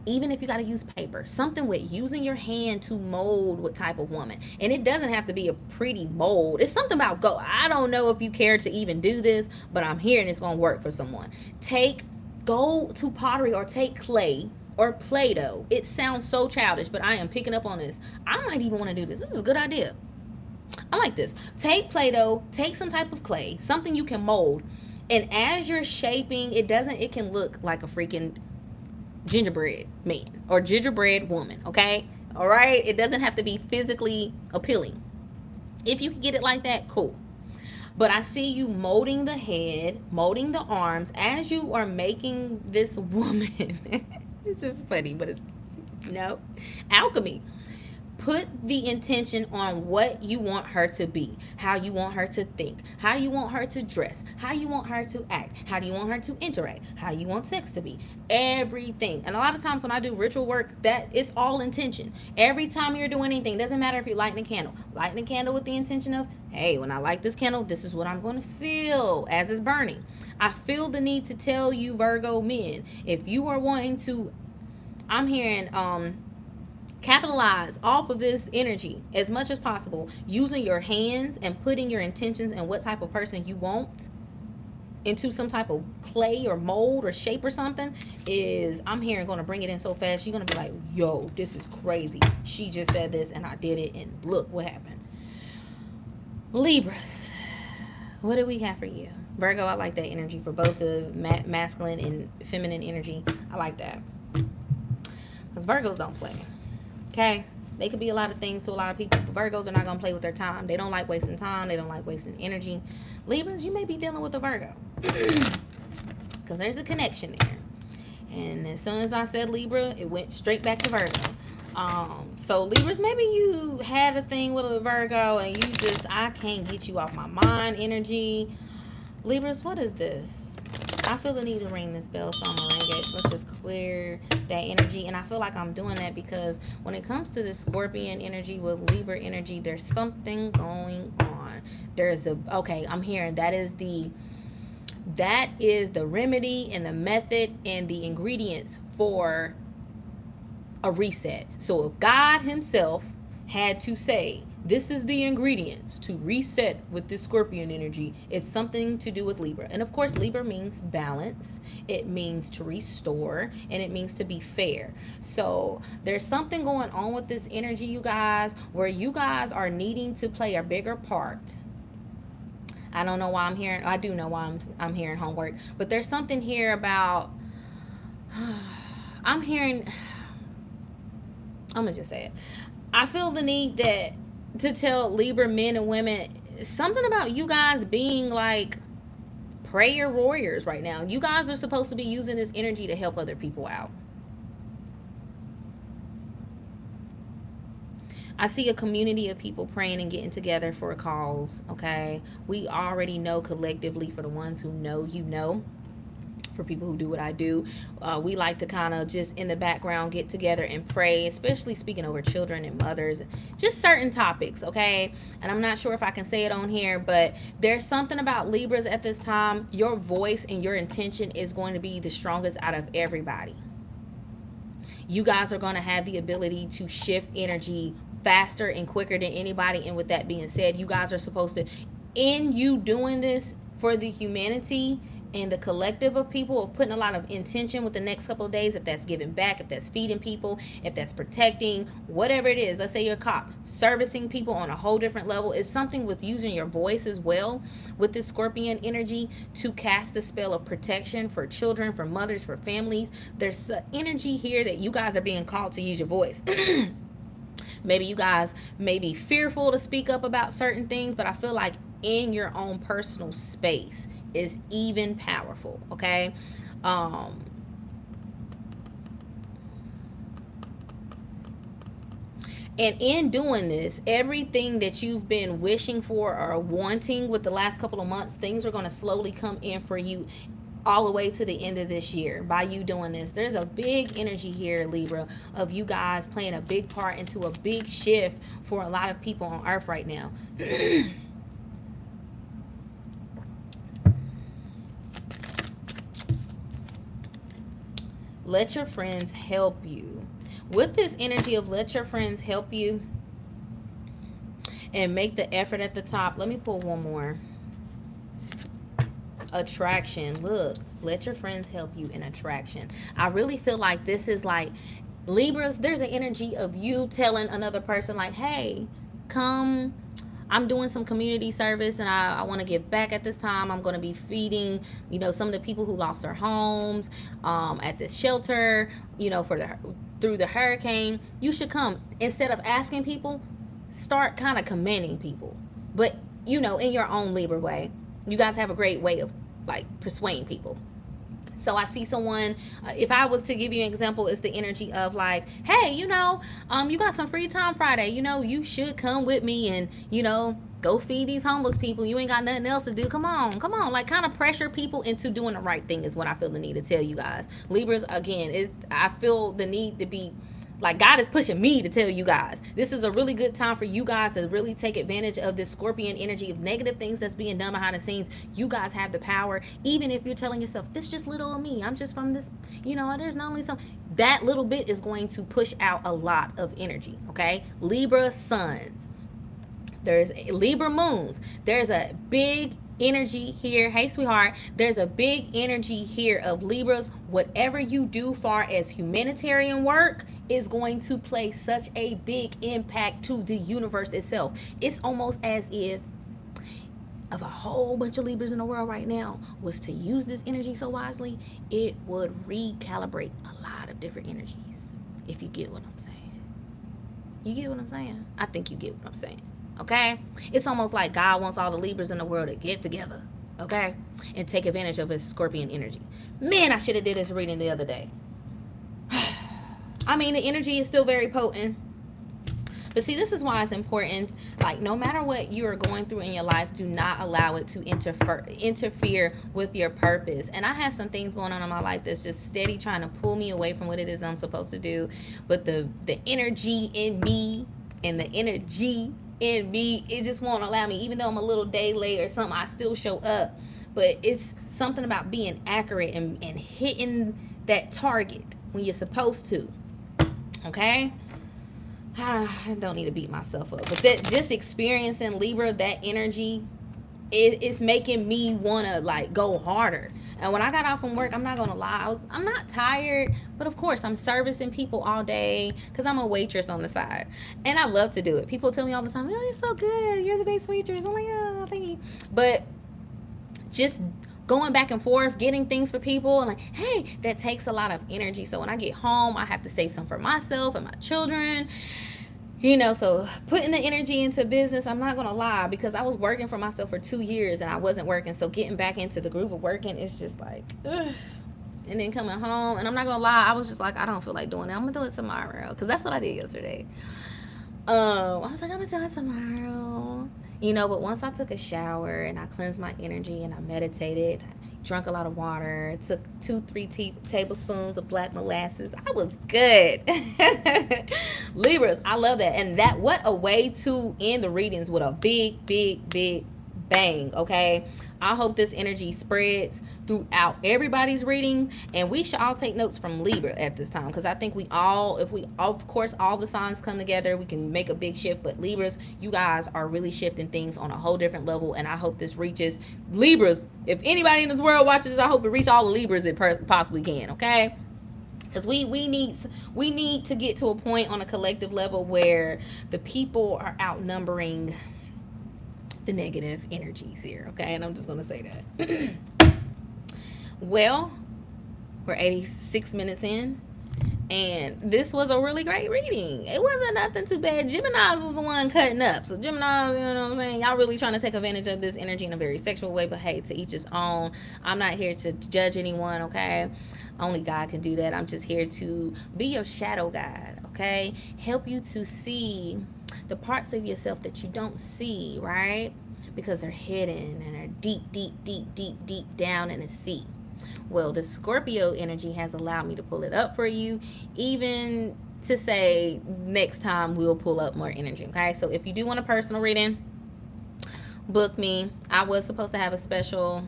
Speaker 1: Even if you got to use paper, something with using your hand to mold what type of woman. And it doesn't have to be a pretty mold. It's something about I don't know if you care to even do this, but I'm hearing it's going to work for someone. Go to pottery or take clay or Play-Doh. It sounds so childish, but I am picking up on this. I might even want to do this. This is a good idea. I like this. Take Play-Doh, take some type of clay, something you can mold. And as you're shaping, it can look like a freaking gingerbread man or gingerbread woman, okay? All right? It doesn't have to be physically appealing. If you can get it like that, cool. But I see you molding the head, molding the arms as you are making this woman. This is funny, but it's, alchemy. Put the intention on what you want her to be, how you want her to think, how you want her to dress, how you want her to act, how do you want her to interact, how you want sex to be, everything. And a lot of times when I do ritual work, that it's all intention. Every time you're doing anything, doesn't matter if you're lighting a candle with the intention of, hey, when I light this candle, this is what I'm going to feel as it's burning. I feel the need to tell you, Virgo men, if you are wanting to, I'm hearing, capitalize off of this energy as much as possible, using your hands and putting your intentions and what type of person you want into some type of clay or mold or shape or something is, I'm hearing, going to bring it in so fast, you're going to be like, yo, this is crazy. She just said this and I did it and look what happened. Libras, what do we have for you? Virgo, I like that energy for both the masculine and feminine energy. I like that. Because Virgos don't play. Okay, they could be a lot of things to a lot of people, but Virgos are not going to play with their time. They don't like wasting time. They don't like wasting energy. Libras, you may be dealing with a Virgo because there's a connection there. And as soon as I said Libra, it went straight back to Virgo. So Libras, maybe you had a thing with a Virgo and you just, I can't get you off my mind energy. Libras, what is this? I feel the need to ring this bell, so I'm going to ring it. Let's just clear that energy. And I feel like I'm doing that because when it comes to the Scorpion energy with Libra energy, there's something going on. Okay, I'm hearing that is the remedy and the method and the ingredients for a reset. So if God himself had to say, this is the ingredients to reset with this Scorpion energy, it's something to do with Libra. And of course, Libra means balance, it means to restore, and it means to be fair. So there's something going on with this energy, you guys, where you guys are needing to play a bigger part. I don't know why I'm hearing, I do know why I'm hearing homework, but there's something here about, I'm hearing, I'm gonna just say it. I feel the need to tell Libra men and women something about you guys being like prayer warriors right now. You guys are supposed to be using this energy to help other people out. I see a community of people praying and getting together for a cause, okay? We already know collectively, for the ones who know, you know. For people who do what I do, we like to kind of just in the background get together and pray, especially speaking over children and mothers, just certain topics, okay? And I'm not sure if I can say it on here, but there's something about Libras at this time. Your voice and your intention is going to be the strongest out of everybody. You guys are going to have the ability to shift energy faster and quicker than anybody. And with that being said, you guys are supposed to, in you doing this for the humanity and the collective of people, of putting a lot of intention with the next couple of days, if that's giving back, if that's feeding people, if that's protecting, whatever it is. Let's say you're a cop, servicing people on a whole different level. It's something with using your voice as well with this Scorpion energy to cast the spell of protection for children, for mothers, for families. There's energy here that you guys are being called to use your voice. Maybe you guys may be fearful to speak up about certain things, but I feel like in your own personal space is even powerful, okay? And in doing this, everything that you've been wishing for or wanting with the last couple of months, things are going to slowly come in for you all the way to the end of this year by you doing this. There's a big energy here, Libra, of you guys playing a big part into a big shift for a lot of people on Earth right now. Let your friends help you. With this energy of let your friends help you and make the effort at the top. Let me pull one more. Attraction. Look, let your friends help you in attraction. I really feel like this is like Libras, there's an energy of you telling another person like, hey, come, I'm doing some community service and I want to give back at this time. I'm going to be feeding, you know, some of the people who lost their homes at this shelter, you know, through the hurricane. You should come. Instead of asking people, start kind of commanding people. But, you know, in your own Libra way. You guys have a great way of like persuading people. So I see someone, if I was to give you an example, it's the energy of like, hey, you know, you got some free time Friday, you know, you should come with me and, you know, go feed these homeless people. You ain't got nothing else to do. Come on. Like kind of pressure people into doing the right thing is what I feel the need to tell you guys. Libras, again, I feel the need to be like, God is pushing me to tell you guys. This is a really good time for you guys to really take advantage of this Scorpion energy of negative things that's being done behind the scenes. You guys have the power. Even if you're telling yourself, it's just little of me. I'm just from this, you know, there's not only some. That little bit is going to push out a lot of energy, okay? Libra suns. There's Libra moons. There's a big energy here. Hey, sweetheart. There's a big energy here of Libras. Whatever you do far as humanitarian work is going to play such a big impact to the universe itself. It's almost as if a whole bunch of Libras in the world right now was to use this energy so wisely, it would recalibrate a lot of different energies. If you get what I'm saying. You get what I'm saying? I think you get what I'm saying. Okay? It's almost like God wants all the Libras in the world to get together. Okay? And take advantage of his Scorpion energy. Man, I should have did this reading the other day. I mean, the energy is still very potent. But see, this is why it's important. Like, no matter what you are going through in your life, do not allow it to interfere with your purpose. And I have some things going on in my life that's just steady trying to pull me away from what it is I'm supposed to do. But the energy in me and the energy in me, it just won't allow me. Even though I'm a little day late or something, I still show up. But it's something about being accurate and hitting that target when you're supposed to. Okay? I don't need to beat myself up. But that, just experiencing Libra, that energy, it's making me want to like go harder. And when I got off from work, I'm not gonna lie, I'm not tired, but of course I'm servicing people all day because I'm a waitress on the side, and I love to do it. People tell me all the time, "Oh, you're so good. You're the best waitress." I'm like, "Oh, thank you." But just going back and forth, getting things for people, and like, hey, that takes a lot of energy. So when I get home, I have to save some for myself and my children. You know, so putting the energy into business, I'm not going to lie, because I was working for myself for 2 years and I wasn't working. So getting back into the groove of working is just like, ugh. And then coming home, and I'm not going to lie, I was just like, I don't feel like doing it. I'm going to do it tomorrow, because that's what I did yesterday. I was like, I'm going to do it tomorrow. You know, but once I took a shower and I cleansed my energy and I meditated, drank a lot of water, took 2-3 tablespoons of black molasses, I was good. Libras, I love that. And that, what a way to end the readings, with a big, big, big bang, okay? I hope this energy spreads throughout everybody's reading, and we should all take notes from Libra at this time, because I think we all, if we, of course, all the signs come together, we can make a big shift. But Libras, you guys are really shifting things on a whole different level, and I hope this reaches Libras. If anybody in this world watches this, I hope it reaches all the Libras it possibly can, okay? Because we need to get to a point on a collective level where the people are outnumbering the negative energies here, okay? And I'm just gonna say that. Well, we're 86 minutes in, and this was a really great reading. It wasn't nothing too bad. Gemini's was the one cutting up. So Gemini, you know what I'm saying? Y'all really trying to take advantage of this energy in a very sexual way, but hey, to each his own. I'm not here to judge anyone, okay? Only God can do that. I'm just here to be your shadow guide, okay? Help you to see the parts of yourself that you don't see, right? Because they're hidden and are deep, deep, deep, deep, deep down in the sea. Well, the Scorpio energy has allowed me to pull it up for you, even to say next time we'll pull up more energy, okay? So if you do want a personal reading, book me. I was supposed to have a special,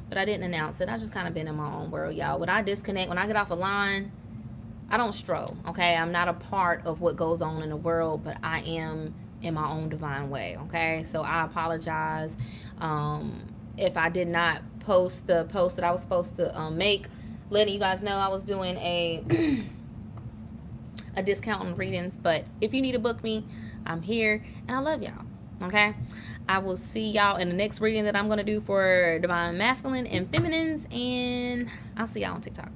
Speaker 1: but I didn't announce it. I just kind of been in my own world, y'all. When I disconnect, when I get off a line, I don't stroll, okay? I'm not a part of what goes on in the world, but I am in my own divine way, okay? So I apologize if I did not post the post that I was supposed to make, letting you guys know I was doing a a discount on readings. But if you need to book me, I'm here, and I love y'all, okay? I will see y'all in the next reading that I'm going to do for Divine Masculine and Feminines, and I'll see y'all on TikTok.